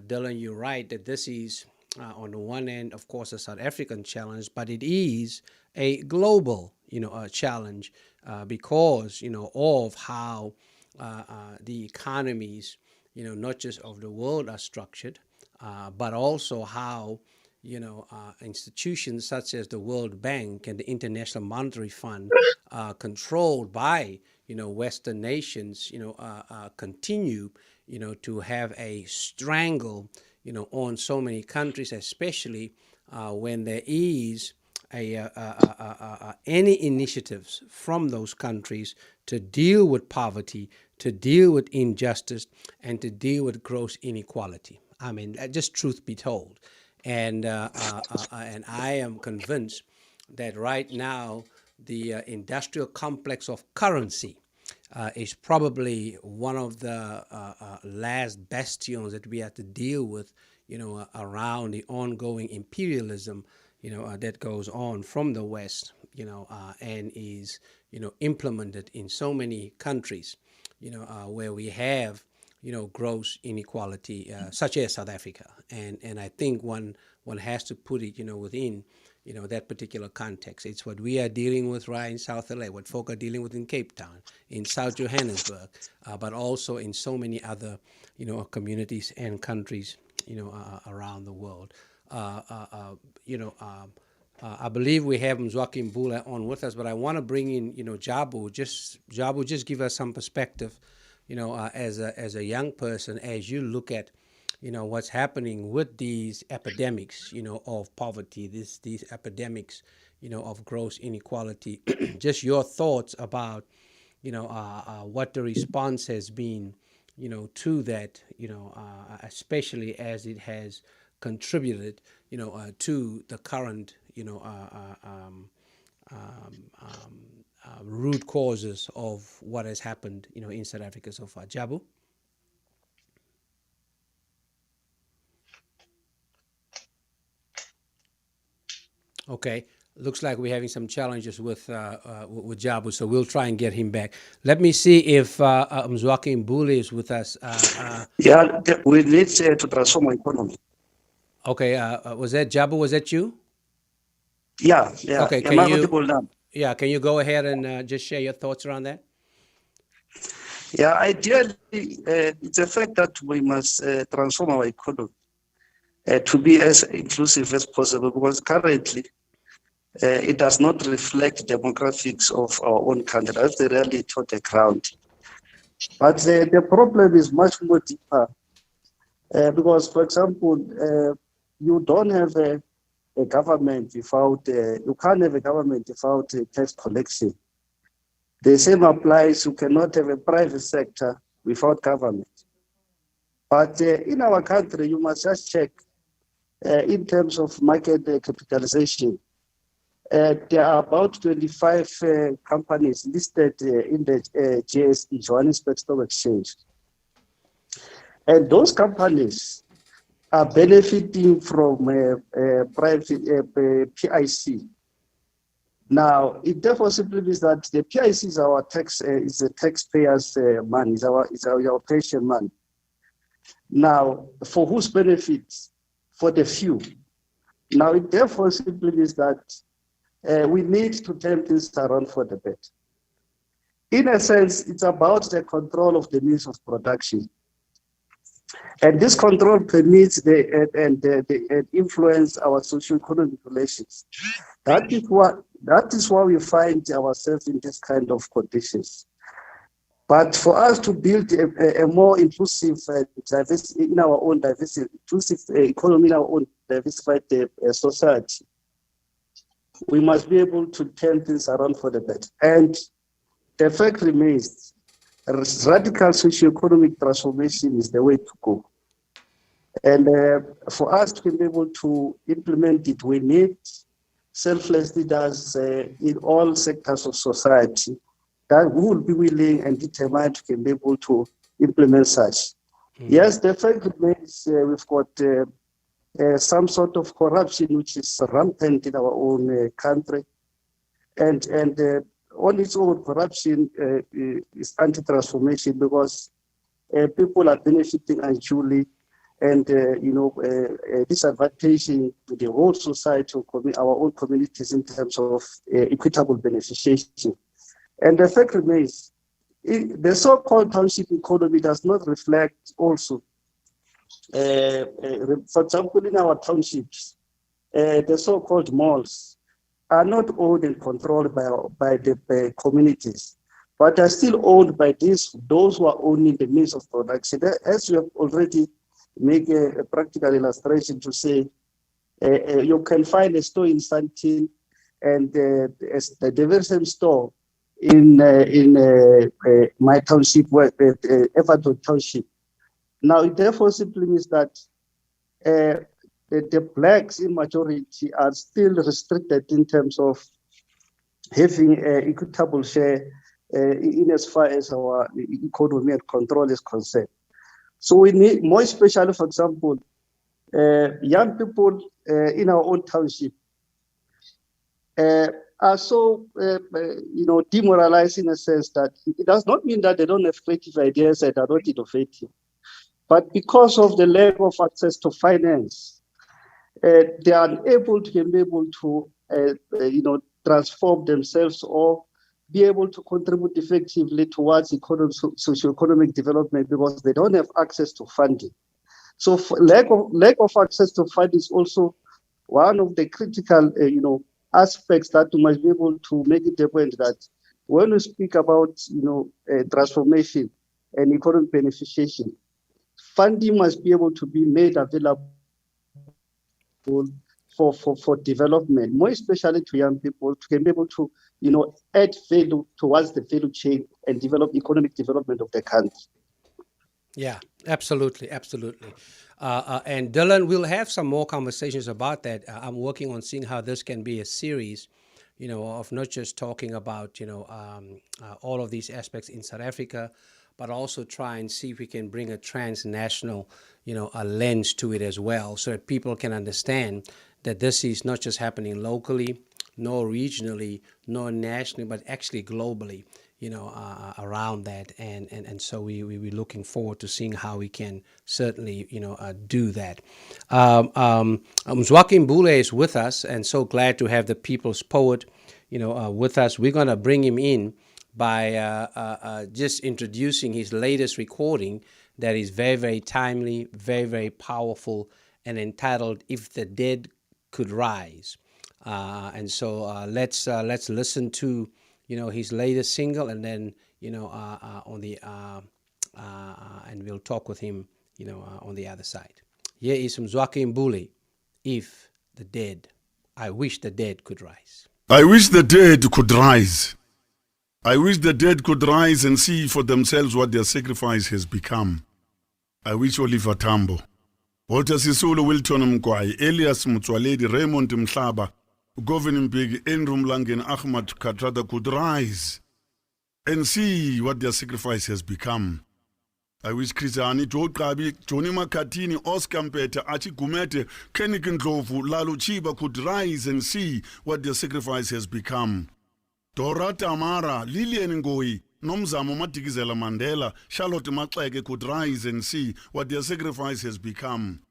Dylan, you're right, that this is, on the one end, of course, a South African challenge, but it is a global, challenge, because, of how the economies, not just of the world are structured, but also how, institutions such as the World Bank and the International Monetary Fund, controlled by, Western nations, continue, to have a strangle, on so many countries, especially when there is any initiatives from those countries to deal with poverty, to deal with injustice, and to deal with gross inequality. I mean, just truth be told. And I am convinced that right now the industrial complex of currency is probably one of the last bastions that we have to deal with, around the ongoing imperialism, that goes on from the West, and is, implemented in so many countries, where we have, gross inequality, such as South Africa. And I think one has to put it, within, that particular context. It's what we are dealing with right in South LA, what folk are dealing with in Cape Town, in South Johannesburg, but also in so many other, communities and countries, around the world. I believe we have Mzwaki Mbula on with us, but I want to bring in, Jabu. Jabu, just give us some perspective, as a young person, as you look at, what's happening with these epidemics, of poverty, these epidemics, of gross inequality. Just your thoughts about, what the response has been, to that, especially as it has contributed, to the current, root causes of what has happened, in South Africa so far. Jabu? Okay, looks like we're having some challenges with Jabu, so we'll try and get him back. Let me see if Mzwaki Mbula is with us. We need to transform our economy. Okay, was that Jabu? Was that you? Yeah. Okay, Am I audible now? Yeah, can you go ahead and just share your thoughts around that? Yeah, ideally, it's a fact that we must transform our economy to be as inclusive as possible, because currently it does not reflect demographics of our own country. That's the reality on the ground. But the problem is much more deeper, because, for example, you don't have a government without, you can't have a government without tax collection. The same applies, you cannot have a private sector without government. But in our country, you must just check, in terms of market capitalization, there are about 25 companies listed in the JSE, Johannesburg Stock Exchange. And those companies are benefiting from private PIC. Now, it therefore simply means that the PIC is our tax, is the taxpayers' money, is our pension money. Now, for whose benefits? For the few. Now, it therefore simply means that we need to turn things around for the better. In a sense, it's about the control of the means of production. And this control permits and influence our socio-economic relations. That is why we find ourselves in this kind of conditions. But for us to build a more inclusive, in our own diversity, inclusive economy, in our own diversified society, we must be able to turn things around for the better. And the fact remains, radical socio-economic transformation is the way to go. And for us to be able to implement it, we need selfless leaders in all sectors of society that will be willing and determined to be able to implement such. Yes, the fact remains we've got some sort of corruption which is rampant in our own country. And on its own, corruption is anti-transformation because people are benefiting unduly and disadvantaging the whole society, our own communities in terms of equitable beneficiation. And the fact remains, the so-called township economy does not reflect also, for example, in our townships, the so-called malls are not owned and controlled by the communities, but are still owned by those who are owning the means of production. As you have already made a practical illustration to say, you can find a store in Sandton and the very same store in my township, Everton Township. Now, it therefore simply means that the blacks in majority are still restricted in terms of having an equitable share in as far as our economy and control is concerned. So we need, more especially, for example, young people in our own township are so, demoralized in a sense that it does not mean that they don't have creative ideas and are not innovative. But because of the lack of access to finance, they are unable to transform themselves or be able to contribute effectively towards socio-economic development because they don't have access to funding. So lack of access to funding is also one of the critical, aspects that we must be able to make it a point that when we speak about, transformation and economic beneficiation, funding must be able to be made available for development, more especially to young people, to be able to, add value towards the value chain and develop economic development of the country. Yeah, absolutely. And Dylan, we'll have some more conversations about that. I'm working on seeing how this can be a series, of not just talking about, all of these aspects in South Africa, but also try and see if we can bring a transnational, a lens to it as well, so that people can understand that this is not just happening locally, nor regionally, nor nationally, but actually globally, around that. And so we're looking forward to seeing how we can certainly, do that. Mzwaki Mbule is with us, and so glad to have the people's poet, with us. We're going to bring him in by just introducing his latest recording that is very, very timely, very, very powerful, and entitled "If the Dead Could Rise." And so let's listen to his latest single, and then and we'll talk with him on the other side. Here is Mzwaki Mbule, "If the Dead." I wish the dead could rise. I wish the dead could rise. I wish the dead could rise and see for themselves what their sacrifice has become. I wish Oliver Tambo, Walter Sisulu, Wilton Mkwai, Elias Mutwaledi, Raymond Mhlaba, Govin Mbeki, Andrew Mlangen, Ahmad Katrada could rise and see what their sacrifice has become. I wish Krisani, Joe Gabi, Johnny Makatini, Oscar Mpeta, Achi Gumete, Kenny Ndlovu, Lalo Chiba could rise and see what their sacrifice has become. Dora Tamara, Lilian Ngoi, Nomzamo Matikizela Mandela, Charlotte Maxeke could rise and see what their sacrifice has become.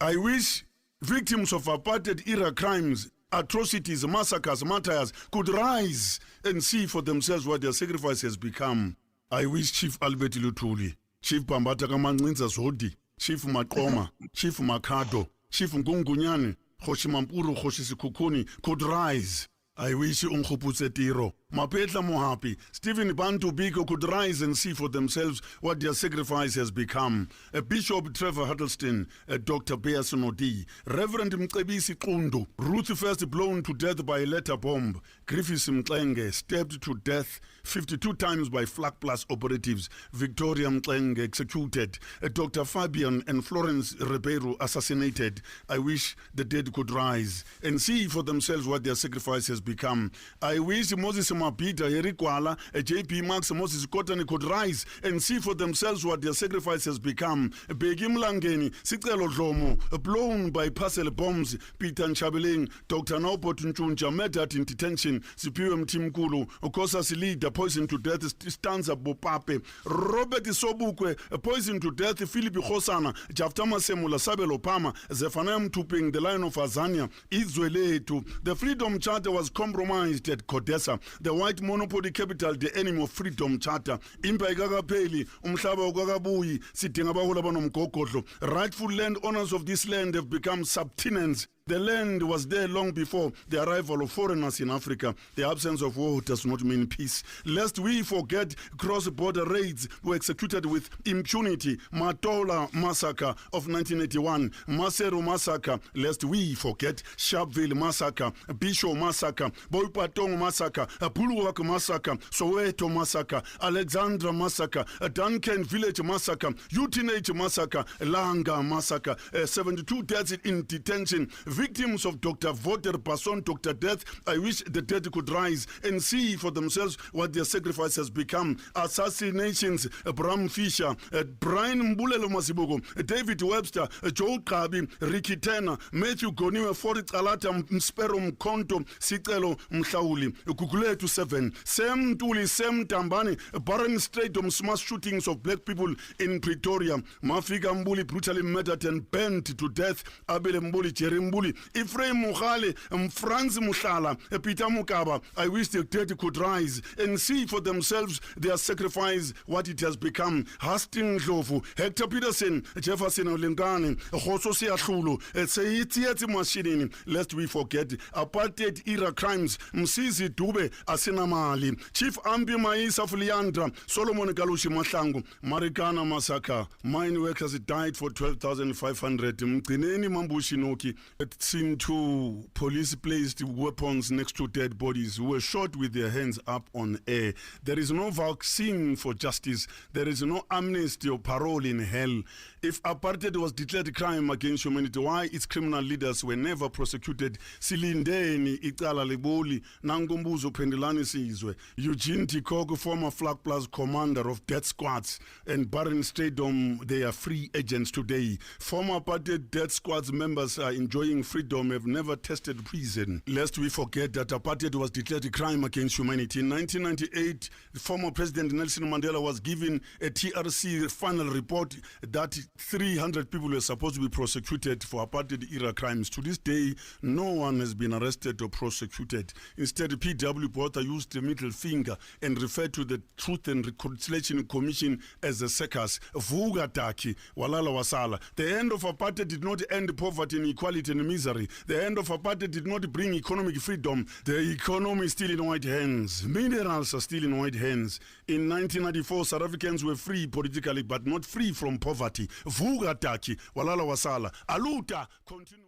I wish victims of apartheid era crimes, atrocities, massacres, martyrs could rise and see for themselves what their sacrifice has become. I wish Chief Albert Lutuli, Chief Bambata Kamanzinza Zodi, Chief Makoma, Chief Makado, Chief Ngungunyane, Hoshimampuru Hoshisikukuni could rise. I wish Unkuputse Tiro, Mapetla Mohapi, Stephen Bantu Biko could rise and see for themselves what their sacrifice has become. Bishop Trevor Huddleston, Dr. Beason Odi, Reverend Mkebisi Kundu, Ruth first blown to death by a letter bomb, Griffiths Mklenge stabbed to death 52 times by Flak Plus operatives, Victoria Mklenge executed, Dr. Fabian and Florence Ribeiro assassinated. I wish the dead could rise and see for themselves what their sacrifice has become. I wish Moses Mapita, Eric Wala, JP Max, Moses Kotani could rise and see for themselves what their sacrifice has become. Begim Langeni, Sicelo Dlomo, blown by parcel bombs, Peter Nchabeling, Dr. Nopo Tunchuncha, Medat in detention, Sipium Timkulu, Okosa Silida, poisoned to death, Stanza Bopape, Robert Sobukwe, poisoned to death, Philip Hosana, Jaftama Semula, Sabelo Pama, Zephaniah Tuping, the Lion of Azania, Izweletu. The Freedom Charter was compromised at Kodesa. The white monopoly capital, the enemy of Freedom Charter. Impa ikakapeli, umhlaba ukakabuyi, sidinga abaholi abanomgogodlo. Rightful land owners of this land have become subtenants. The land was there long before the arrival of foreigners in Africa. The absence of war does not mean peace. Lest we forget, cross-border raids were executed with impunity. Matola massacre of 1981, Maseru massacre, lest we forget, Sharpeville massacre, Bisho massacre, Boipatong massacre, Puluwak massacre, Soweto massacre, Alexandra massacre, Duncan village massacre, Utinage massacre, Langa massacre, 72 deaths in detention. Victims of Dr. Voter Passon, Dr. Death, I wish the dead could rise and see for themselves what their sacrifice has become. Assassinations, Bram Fisher, Brian Mbulelo Masibugo, David Webster, Joe Kabi, Ricky Tanner, Matthew Goniwe, Fori Kalata, Mspero Mkonto, Sitelo Mhlauli, Kukuletu 7, Sam Tuli, Sam Tambani, Barren Strait smash shootings of black people in Pretoria, Mafika Mbuli brutally murdered and burnt to death, Abel Mbuli, Jerry Mbuli, Ephraim Mukhale, Franz Mushala, Peter Mukaba. I wish the dead could rise and see for themselves their sacrifice, what it has become. Hastings Ndlovu, Hector Peterson, Jefferson Olingane, Hososi Ahlulu, Seyitieti Mashinini, lest we forget apartheid era crimes, Msisi Dube, Asinamali, Chief Ambi Maisa Fuliandra, Solomon Galushi Mahlangu, Marikana massacre, mine workers died for 12,500, Mkineni Mambushinoki, seen two police placed weapons next to dead bodies who were shot with their hands up on air. There is no vaccine for justice. There is no amnesty or parole in hell. If apartheid was declared a crime against humanity, why its criminal leaders were never prosecuted? Silindeni Icala Liboli, Nangumbuzo Pendelani Sizwe, Eugene Tikogo, former Flag Plus commander of death squads, and Barren Stradom, they are free agents today. Former apartheid death squads members are enjoying freedom, have never tested prison. Lest we forget that apartheid was declared a crime against humanity. In 1998, former President Nelson Mandela was given a TRC final report that 300 people were supposed to be prosecuted for apartheid era crimes. To this day, no one has been arrested or prosecuted. Instead, PW Botha used the middle finger and referred to the Truth and Reconciliation Commission as the SECAS. Vugataki, Walala Wasala. The end of apartheid did not end poverty, inequality and misery. The end of apartheid did not bring economic freedom. The economy is still in white hands. Minerals are still in white hands. In 1994, South Africans were free politically, but not free from poverty. Vugataki, Walala Wasala. Aluta, continue.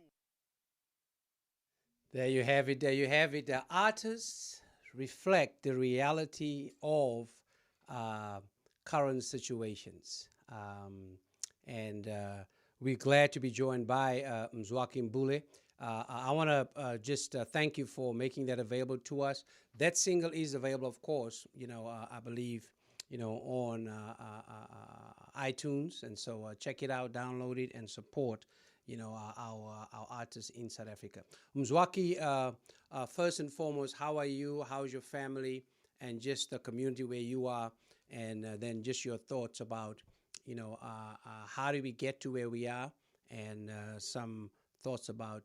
There you have it. There you have it. The artists reflect the reality of current situations. We're glad to be joined by Mzwaki Mbule. I want to just thank you for making that available to us. That single is available, of course. I believe on iTunes. And so check it out, download it, and support, our artists in South Africa. Mzwaki, first and foremost, how are you? How's your family? And just the community where you are, and then just your thoughts about, how do we get to where we are, and some thoughts about,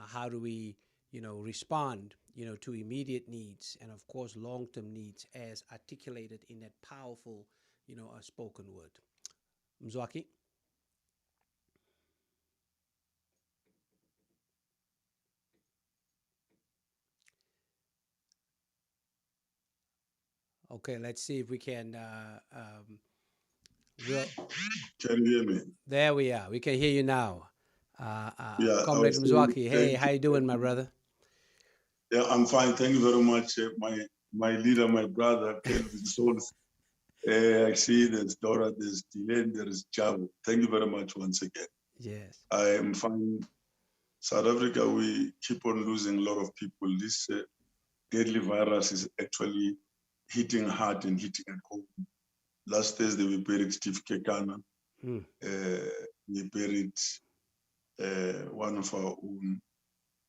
how do we, respond, to immediate needs and, of course, long-term needs as articulated in that powerful, spoken word. Mzwaki? Okay, let's see if we can. Can you hear me? There we are. We can hear you now. Yeah, Comrade Mzwaki. Hey, how you doing, my brother? Yeah, I'm fine. Thank you very much, my leader, my brother, Kelvin Sauls. I see there's Dora, there's Dylan, there's Jabu. Thank you very much once again. Yes. I am fine. South Africa, we keep on losing a lot of people. This deadly virus is actually hitting hard and hitting at home. Last Thursday, we buried Steve Kekana. We buried one of our own,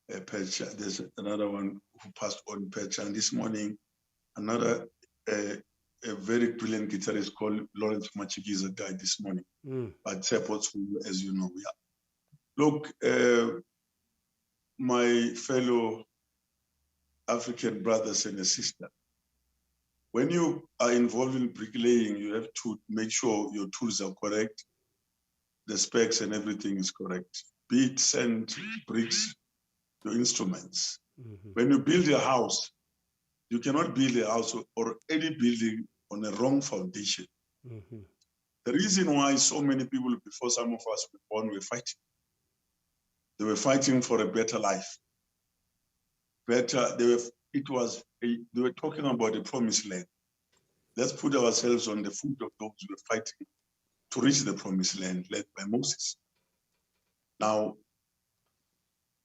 Pecha. There's another one who passed on, Pecha. And this morning, another a very brilliant guitarist called Lawrence Machigiza died this morning. But airports, as you know, we are. Look, my fellow African brothers and sisters, when you are involved in bricklaying, you have to make sure your tools are correct, the specs and everything is correct. Be it sand, bricks, your instruments. When you build a house, you cannot build a house or any building on a wrong foundation. The reason why so many people before some of us were born were fighting. They were fighting for a better life. Better, they were talking about the promised land. Let's put ourselves on the foot of those who were fighting to reach the promised land led by Moses. Now,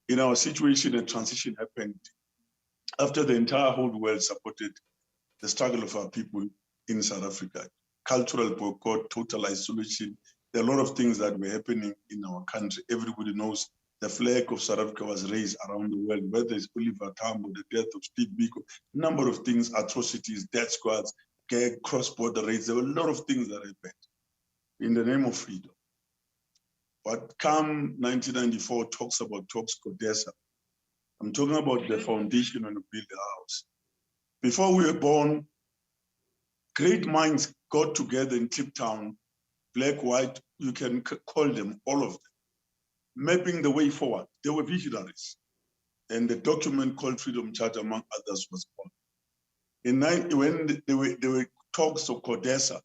in our situation, a transition happened after the entire whole world supported the struggle of our people in South Africa. Cultural boycott, total isolation. There are a lot of things that were happening in our country. Everybody knows the flag of South Africa was raised around the world, whether it's Oliver Tambo, the death of Steve Biko, number of things, atrocities, death squads, gag, cross-border raids. There were a lot of things that happened in the name of freedom. But come 1994 talks about talks Codesa. I'm talking about the foundation when you build a house. Before we were born, great minds got together in Cape Town, black, white, you can call them, all of them, mapping the way forward. They were visionaries. And the document called Freedom Charter, among others, was born. When there were talks of Codesa,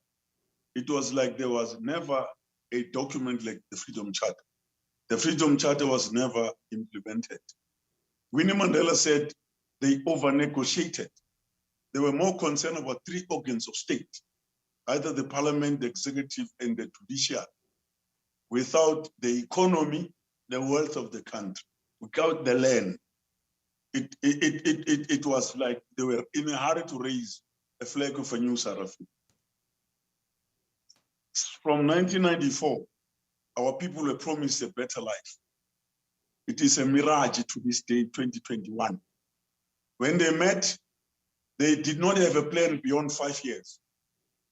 it was like there was never a document like the Freedom Charter. The Freedom Charter was never implemented. Winnie Mandela said they over-negotiated. They were more concerned about three organs of state, either the parliament, the executive, and the judiciary. Without the economy, the wealth of the country, without the land, it was like they were in a hurry to raise a flag of a new South Africa. From 1994, our people were promised a better life. It is a mirage to this day, 2021. When they met, they did not have a plan beyond 5 years.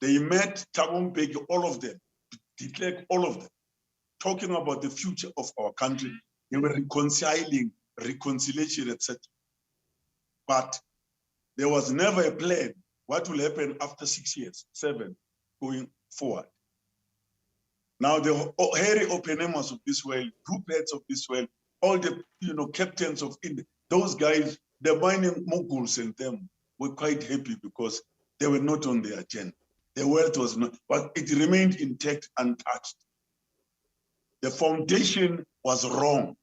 They met Thabo Mbeki, all of them, declared all of them, talking about the future of our country. They were reconciling, reconciliation, etc. But there was never a plan. What will happen after 6 years, 7, going forward? Now the hairy openemers of this world, group heads of this world, all the captains of India, those guys, the mining moguls and them were quite happy because they were not on the agenda. The wealth was not, but it remained intact, untouched. The foundation was wrong.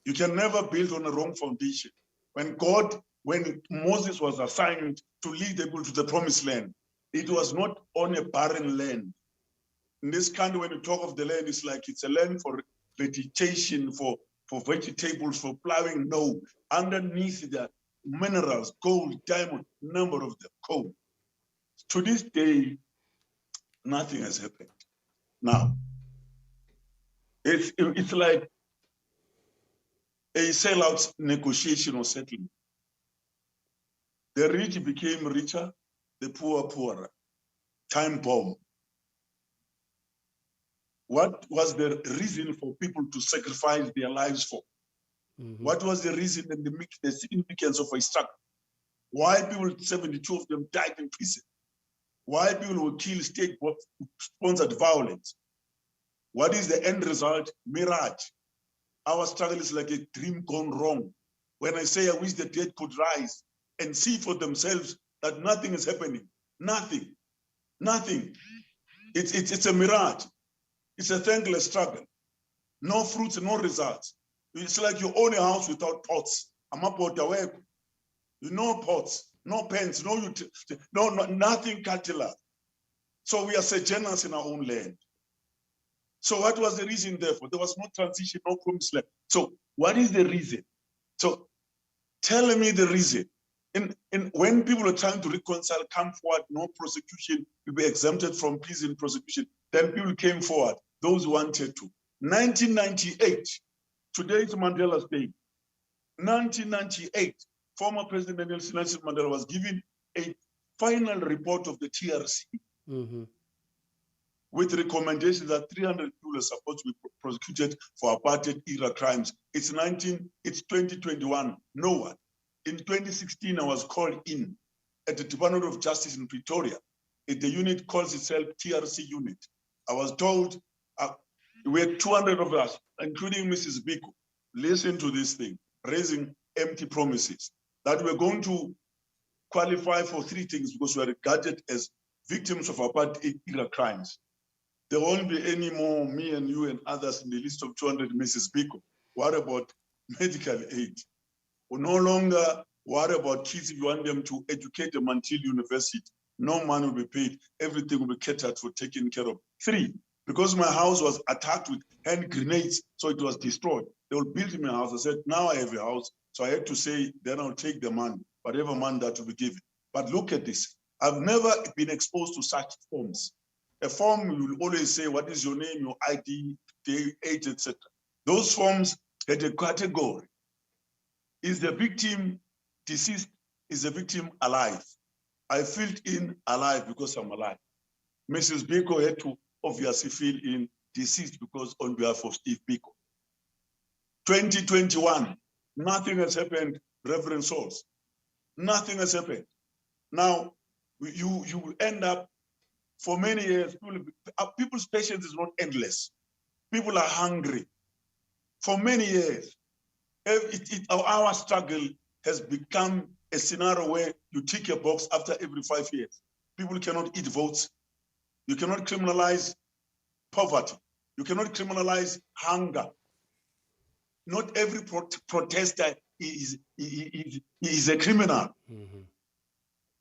You can never build on a wrong foundation. When Moses was assigned to lead the people to the promised land, it was not on a barren land. In this country, when you talk of the land, it's like it's a land for vegetation, for vegetables, for plowing. No, underneath the minerals, gold, diamond, number of them, coal. To this day, nothing has happened. Now, it's like a sellout negotiation or settlement. The rich became richer, the poor poorer. Time bomb. What was the reason for people to sacrifice their lives for? What was the reason and the significance of a struggle? Why people, 72 of them died in prison? Why people were killed state-sponsored violence? What is the end result? Mirage. Our struggle is like a dream gone wrong. When I say I wish the dead could rise and see for themselves that nothing is happening. Nothing. Nothing. It's a mirage. It's a thankless struggle. No fruits, no results. It's like you own a house without pots. I'm up with the web. No pots, no pens, nothing cattle. So we are sojourners in our own land. So what was the reason therefore? There was no transition, no promised land. So what is the reason? So tell me the reason. When people are trying to reconcile, come forward, no prosecution, will be exempted from prison prosecution, then people came forward, those who wanted to. 1998, today is Mandela's Day. 1998, former President Nelson Mandela was given a final report of the TRC with recommendations that 300 people are supposed to be prosecuted for apartheid era crimes. It's 2021, no one. In 2016, I was called in at the Department of Justice in Pretoria. The unit calls itself TRC unit. I was told we had 200 of us, including Mrs. Biko, listen to this thing, raising empty promises that we're going to qualify for 3 things because we are regarded as victims of apartheid era crimes. There won't be any more me and you and others in the list of 200 Mrs. Biko. What about medical aid? Or no longer what about kids if you want them to educate them until university? No money will be paid. Everything will be catered for, taken care of. 3, because my house was attacked with hand grenades, so it was destroyed. They will build me a house. I said, now I have a house. So I had to say, then I'll take the money, whatever money that will be given. But look at this. I've never been exposed to such forms. A form, you will always say, what is your name, your ID, the age, etc. Those forms had a category. Is the victim deceased? Is the victim alive? I filled in alive because I'm alive. Mrs. Biko had to obviously fill in deceased because on behalf of Steve Biko. 2021, nothing has happened, Reverend Sauls. Nothing has happened. Now, you will end up, for many years, people's patience is not endless. People are hungry. For many years, our struggle has become a scenario where you tick a box after every 5 years. People cannot eat votes. You cannot criminalize poverty. You cannot criminalize hunger. Not every protester is a criminal.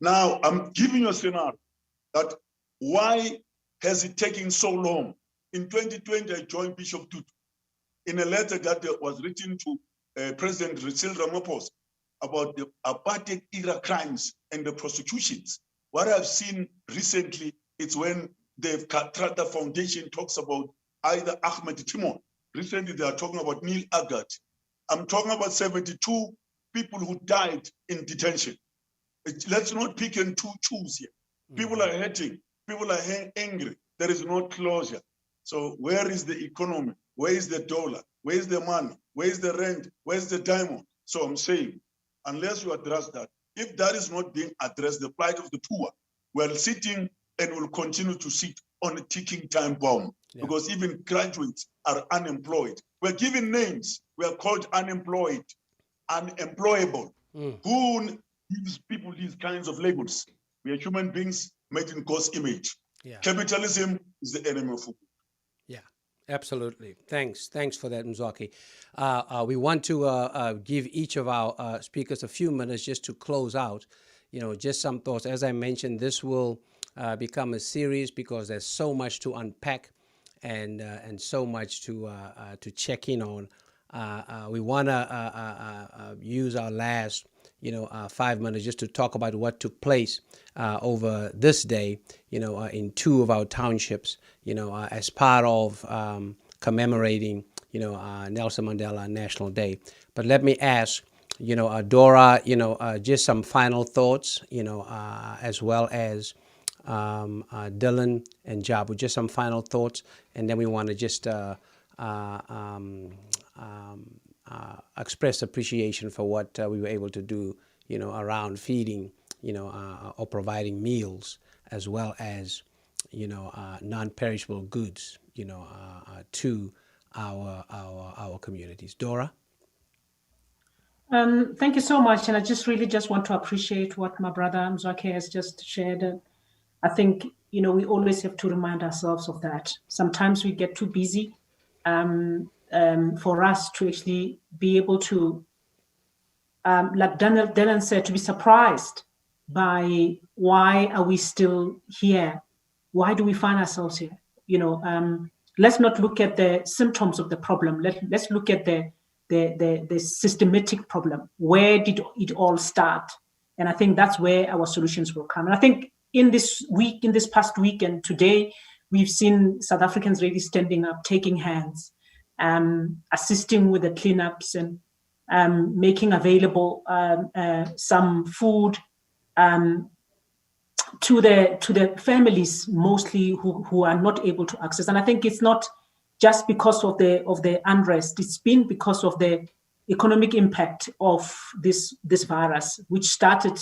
Now, I'm giving you a scenario that why has it taken so long? In 2020, I joined Bishop Tutu in a letter that was written to President Cyril Ramaphosa about the apartheid era crimes and the prosecutions. What I've seen recently is when the Katrata Foundation talks about either Ahmed Timon. Recently, they are talking about Neil Agat. I'm talking about 72 people who died in detention. Let's not pick and choose here. People are hurting. People are angry. There is no closure. So where is the economy? Where is the dollar? Where is the money? Where is the rent? Where is the diamond? So I'm saying, unless you address that, if that is not being addressed, the plight of the poor, we're sitting and will continue to sit on a ticking time bomb because even graduates are unemployed. We're given names. We are called unemployed, unemployable. Who gives people these kinds of labels? We are human beings made in God's image. Capitalism is the enemy of food. Yeah, absolutely. Thanks for that, Mzwaki. We want to give each of our speakers a few minutes just to close out. Just some thoughts. As I mentioned, this will become a series because there's so much to unpack and so much to check in on. We want to use our last 5 minutes just to talk about what took place over this day, in two of our townships, as part of commemorating, Nelson Mandela National Day. But let me ask, Dora, just some final thoughts, as well as Dylan and Jabu, just some final thoughts, and then we want to just express appreciation for what we were able to do, around feeding, or providing meals, as well as, non-perishable goods, to our communities. Dora? Thank you so much. And I just want to appreciate what my brother Mzwakhe has just shared. I think, we always have to remind ourselves of that. Sometimes we get too busy for us to actually be able to, like Dylan said, to be surprised by why are we still here? Why do we find ourselves here? Let's not look at the symptoms of the problem. Let's look at the systematic problem. Where did it all start? And I think that's where our solutions will come. And I think in this past week and today, we've seen South Africans really standing up, taking hands, assisting with the cleanups and making available some food to the families mostly who are not able to access. And I think it's not just because of the unrest. It's been because of the economic impact of this virus, which started,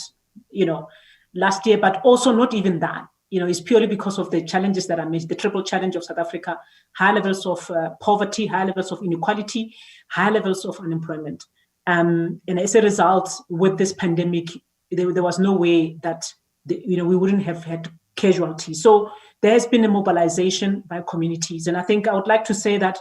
last year, but also not even that. It's purely because of the challenges that I mentioned, the triple challenge of South Africa: high levels of poverty, high levels of inequality, high levels of unemployment. And as a result, with this pandemic, there was no way that we wouldn't have had casualties. So there has been a mobilization by communities. And I think I would like to say that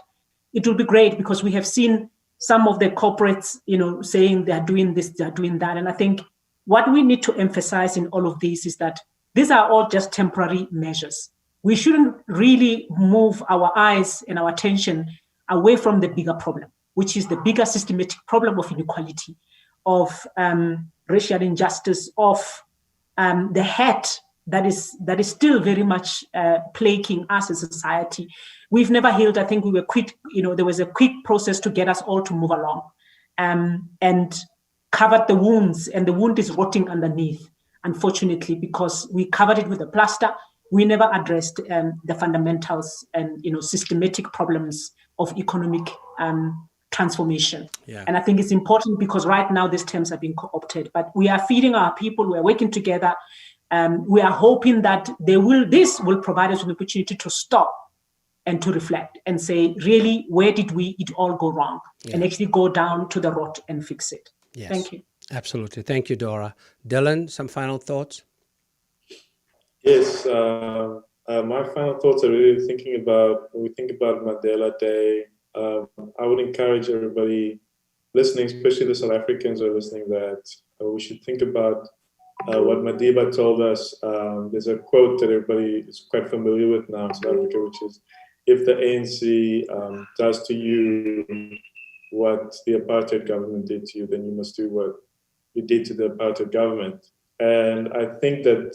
it will be great because we have seen some of the corporates, saying they are doing this, they are doing that. And I think what we need to emphasize in all of this is that these are all just temporary measures. We shouldn't really move our eyes and our attention away from the bigger problem, which is the bigger systematic problem of inequality, of racial injustice, of the hate that is still very much plaguing us as a society. We've never healed. I think we were quick, there was a quick process to get us all to move along and covered the wounds, and the wound is rotting underneath, unfortunately, because we covered it with a plaster. We never addressed the fundamentals and systematic problems of economic transformation. Yeah. And I think it's important because right now these terms are being co-opted, but we are feeding our people, we're working together. We are hoping that this will provide us with an opportunity to stop and to reflect and say, really, where did it all go wrong? Yeah. And actually go down to the root and fix it. Yes. Thank you. Absolutely. Thank you, Dora. Dylan, some final thoughts? Yes, my final thoughts are really thinking about, when we think about Mandela Day, I would encourage everybody listening, especially the South Africans who are listening, that we should think about what Madiba told us. There's a quote that everybody is quite familiar with now in South Africa, which is, if the ANC does to you what the apartheid government did to you, then you must do what you did to the apartheid government. And I think that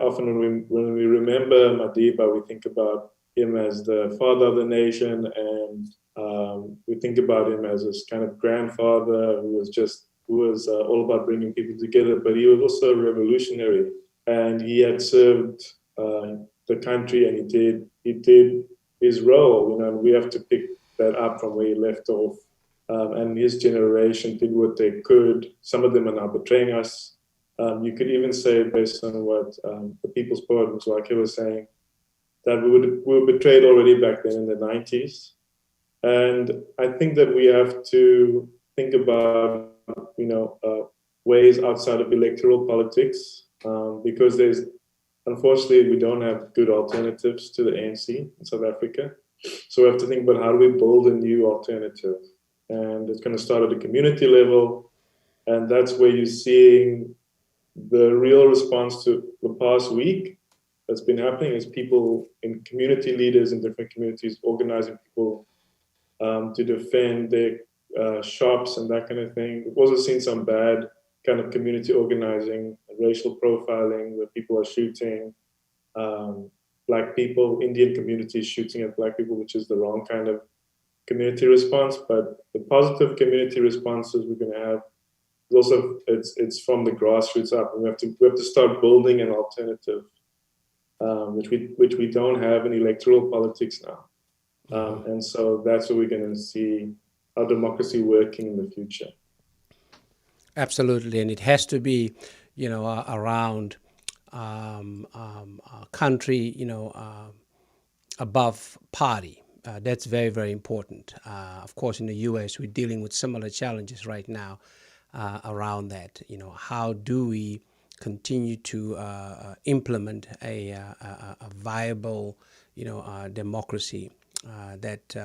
often when we remember Madiba, we think about him as the father of the nation, and we think about him as this kind of grandfather who was all about bringing people together, but he was also a revolutionary, and he had served the country, and he did his role, and we have to pick that up from where he left off. And his generation did what they could. Some of them are now betraying us. You could even say, based on what the People's Poet Mzwakhe was saying, that we were betrayed already back then in the 90s. And I think that we have to think about, ways outside of electoral politics, because unfortunately, we don't have good alternatives to the ANC in South Africa. So we have to think about, how do we build a new alternative? And it's going to start at the community level. And that's where you're seeing the real response to the past week that's been happening, is people in community leaders in different communities organizing people to defend their shops and that kind of thing. We've also seen some bad kind of community organizing, racial profiling, where people are shooting Black people, Indian communities shooting at Black people, which is the wrong kind of community response. But the positive community responses we're going to have is also it's from the grassroots up. And we have to start building an alternative, which we don't have in electoral politics now. And so that's where we're going to see our democracy working in the future. Absolutely, and it has to be, around country, above party. That's very, very important. Of course, in the U.S., we're dealing with similar challenges right now around that. How do we continue to implement a viable, democracy that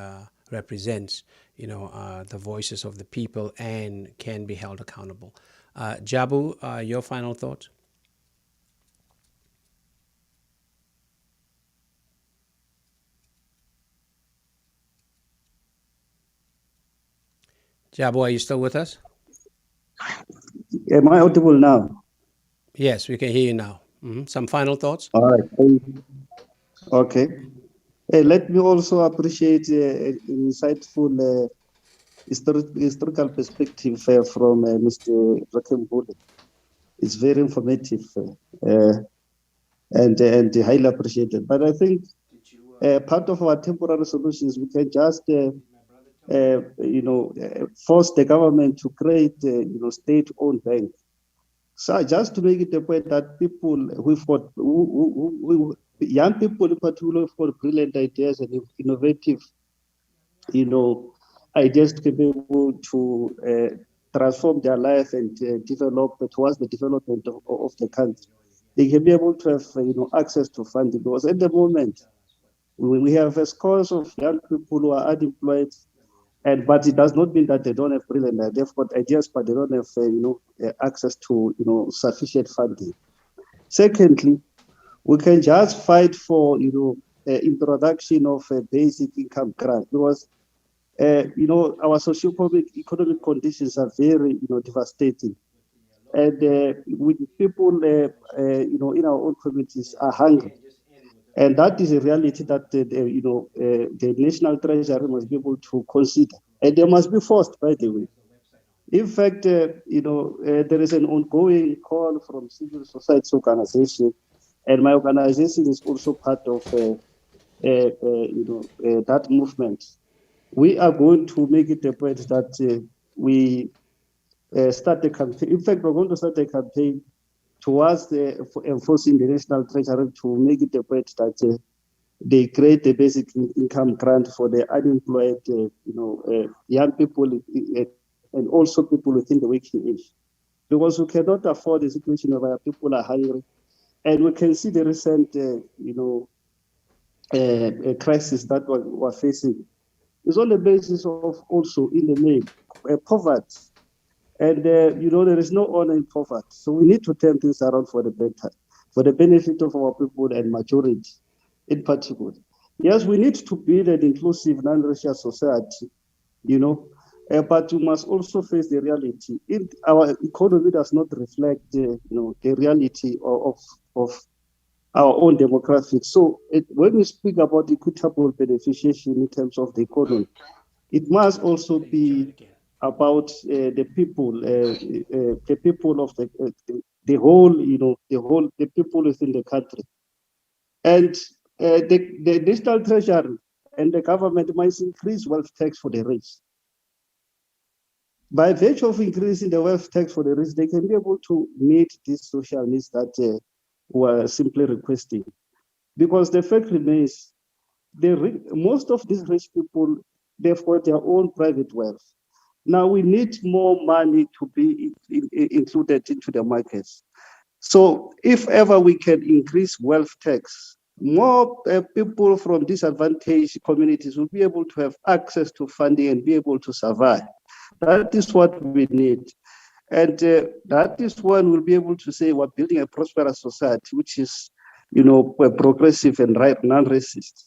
represents, the voices of the people and can be held accountable. Jabu, your final thoughts? Jabu, are you still with us? Am I audible now? Yes, we can hear you now. Some final thoughts? All right. Okay. Let me also appreciate an insightful historical perspective from Mr. Rakembule. It's very informative and highly appreciated. But I think part of our temporary solutions, we can just force the government to create state-owned bank. So just to make it a point that people young people in particular who've got brilliant ideas and innovative, ideas to be able to transform their life and develop towards the development of the country. They can be able to have access to funding, because at the moment we have a scores of young people who are unemployed, but it does not mean that they don't have brilliant ideas. They've got ideas, but they don't have access to sufficient funding. Secondly, we can just fight for introduction of a basic income grant, because our socio-economic conditions are very devastating, and with people in our own communities are hungry. And that is a reality that the National Treasury must be able to consider. And they must be forced, by the way. In fact, there is an ongoing call from civil society organization, and my organization is also part of that movement. We are going to make it a point that we start a campaign. In fact, we're going to start a campaign towards enforcing the National Treasury to make it a point that they create a basic income grant for the unemployed, young people and also people within the working age, because we cannot afford a situation where people are hungry, and we can see the recent, crisis that we're facing. It's on the basis of also in the main poverty. And, there is no honor in poverty. So we need to turn things around for the better, for the benefit of our people and majority in particular. Yes, we need to build an inclusive, non-racial society, but we must also face the reality. Our economy does not reflect the reality of our own demographics. So when we speak about equitable beneficiation in terms of the economy, it must also be about the people of the people within the country, and the digital treasury and the government must increase wealth tax for the rich. By virtue of increasing the wealth tax for the rich, they can be able to meet these social needs that we're simply requesting. Because the fact remains, most of these rich people, they've got their own private wealth. Now we need more money to be included into the markets. So if ever we can increase wealth tax, more people from disadvantaged communities will be able to have access to funding and be able to survive. That is what we need. And that is when we'll be able to say we're building a prosperous society, which is, progressive and non-racist.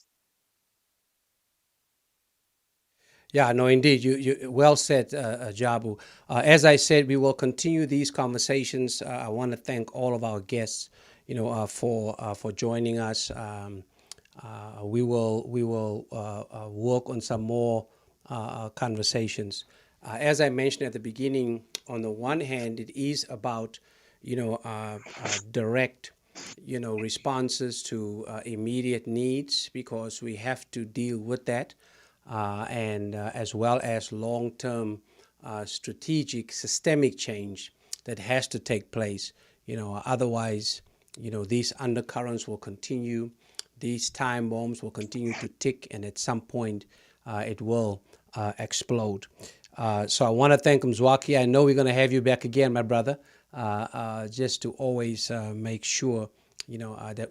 Yeah, no, indeed. You well said, Jabu. As I said, we will continue these conversations. I want to thank all of our guests, for joining us. We will work on some more conversations. As I mentioned at the beginning, on the one hand, it is about direct responses to immediate needs, because we have to deal with that, and as well as long-term strategic systemic change that has to take place. Otherwise, these undercurrents will continue, these time bombs will continue to tick, and at some point it will explode. So I want to thank Mzwaki. I know we're going to have you back again, my brother, just to always make sure that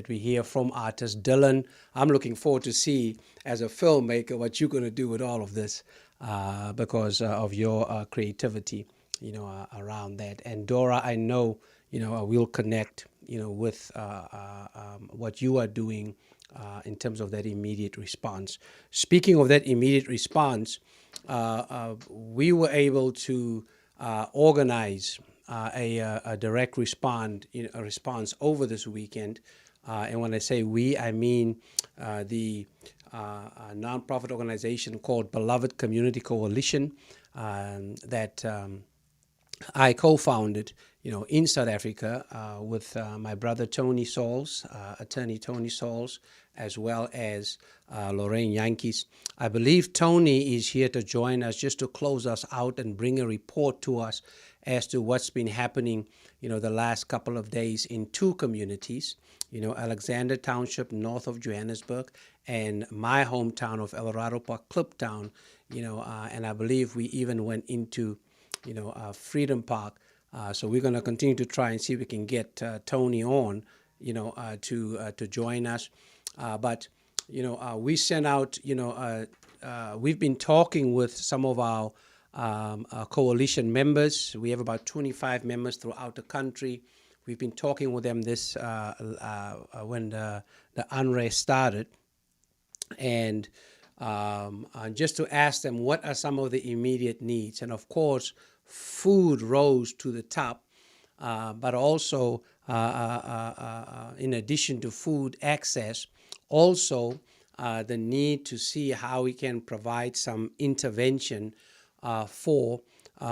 we hear from artists. Dylan, I'm looking forward to see, as a filmmaker, what you're going to do with all of this, because of your creativity, around that. And Dora, I know, we'll connect, with what you are doing in terms of that immediate response. Speaking of that immediate response, we were able to organize a direct response over this weekend. And when I say we, I mean the nonprofit organization called Beloved Community Coalition, that I co-founded, in South Africa, with my brother Tony Sauls, attorney Tony Sauls, as well as Lorraine Yankees. I believe Tony is here to join us, just to close us out and bring a report to us as to what's been happening, the last couple of days in two communities, Alexander Township, north of Johannesburg, and my hometown of El Dorado Park, Kliptown, and I believe we even went into, Freedom Park. So we're going to continue to try and see if we can get Tony on, to join us. But we sent out, we've been talking with some of our coalition members. We have about 25 members throughout the country. We've been talking with them this when the unrest started, and just to ask them what are some of the immediate needs. And of course, food rose to the top, but also in addition to food access, also the need to see how we can provide some intervention for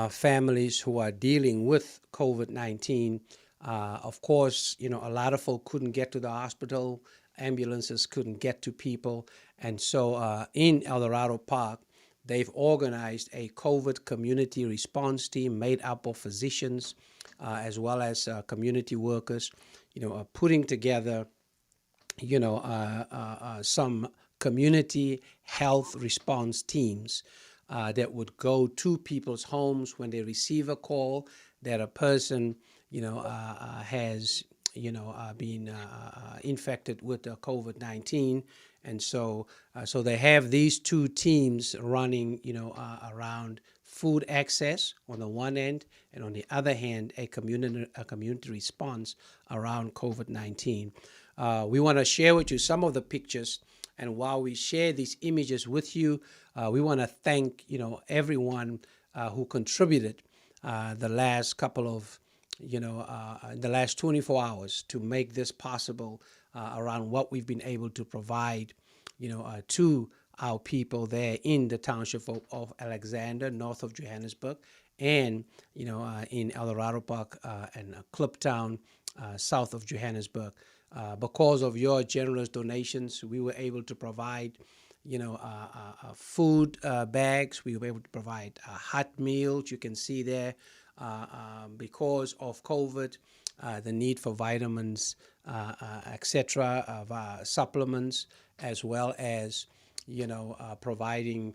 families who are dealing with COVID-19. Of course, a lot of folk couldn't get to the hospital, ambulances couldn't get to people, and so in El Dorado Park, they've organized a COVID community response team made up of physicians as well as community workers, putting together, some community health response teams that would go to people's homes when they receive a call that a person, has, been infected with COVID-19. And so they have these two teams running, around food access on the one end, and on the other hand, a community response around COVID-19. We want to share with you some of the pictures, and while we share these images with you, we want to thank, everyone who contributed the last couple of, the last 24 hours to make this possible, around what we've been able to provide, to our people there in the township of Alexander, north of Johannesburg, and, in El Dorado Park and Kliptown, south of Johannesburg. Because of your generous donations, we were able to provide, food bags. We were able to provide hot meals. You can see there, because of COVID, the need for vitamins, etc., supplements, as well as, providing,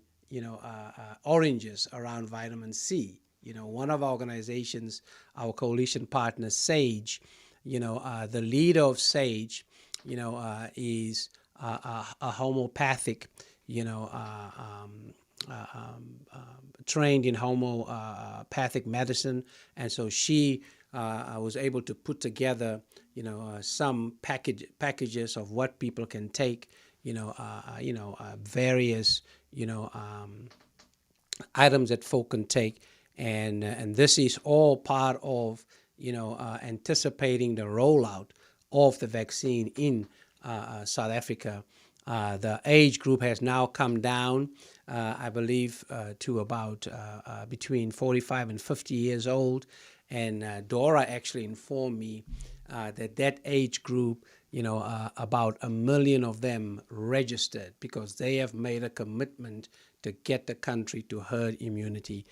oranges around vitamin C. One of our organizations, our coalition partner, SAGE, the leader of SAGE, is a homeopathic, trained in homeopathic medicine, and so she was able to put together, some packages of what people can take, various, items that folk can take, and this is all part of, anticipating the rollout of the vaccine in South Africa. The age group has now come down, I believe, to about between 45 and 50 years old. And Dora actually informed me that age group, about 1 million of them registered because they have made a commitment to get the country to herd immunity,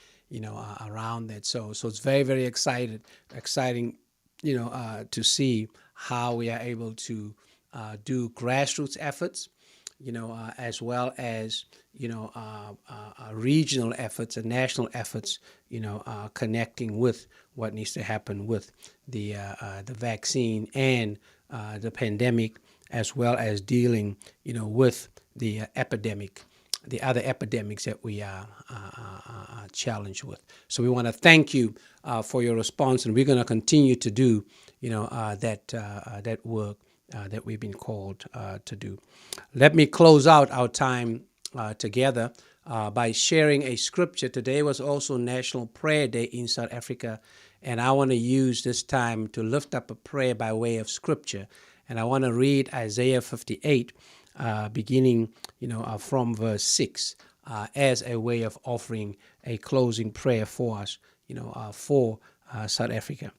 around that. So it's very, very exciting, to see how we are able to do grassroots efforts, as well as, regional efforts and national efforts, connecting with what needs to happen with the vaccine and the pandemic, as well as dealing, with the epidemic, the other epidemics that we are challenged with. So we want to thank you for your response, and we're going to continue to do, that work that we've been called to do. Let me close out our time together by sharing a scripture. Today was also National Prayer Day in South Africa, and I want to use this time to lift up a prayer by way of scripture. And I want to read Isaiah 58, beginning, from verse 6, as a way of offering a closing prayer for us, for South Africa.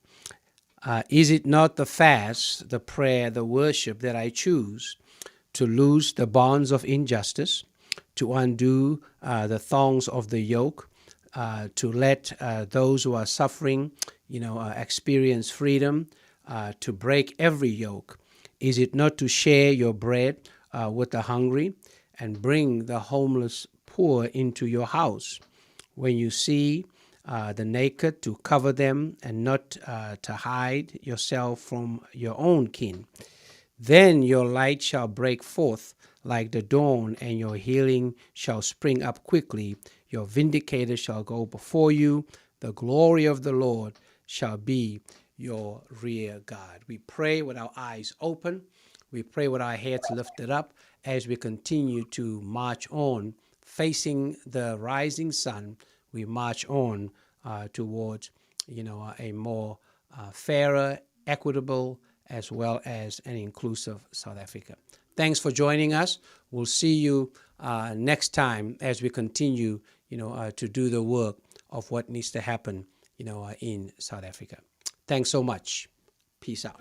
Is it not the fast, the prayer, the worship that I choose, to loose the bonds of injustice, to undo the thongs of the yoke, to let those who are suffering, experience freedom, to break every yoke? Is it not to share your bread with the hungry and bring the homeless poor into your house? When you see the naked, to cover them and not to hide yourself from your own kin. Then your light shall break forth like the dawn, and your healing shall spring up quickly. Your vindicator shall go before you. The glory of the Lord shall be your rear guard. We pray with our eyes open. We pray with our heads lifted up as we continue to march on, facing the rising sun. We march on towards, a more fairer, equitable, as well as an inclusive South Africa. Thanks for joining us. We'll see you next time as we continue, to do the work of what needs to happen, in South Africa. Thanks so much. Peace out.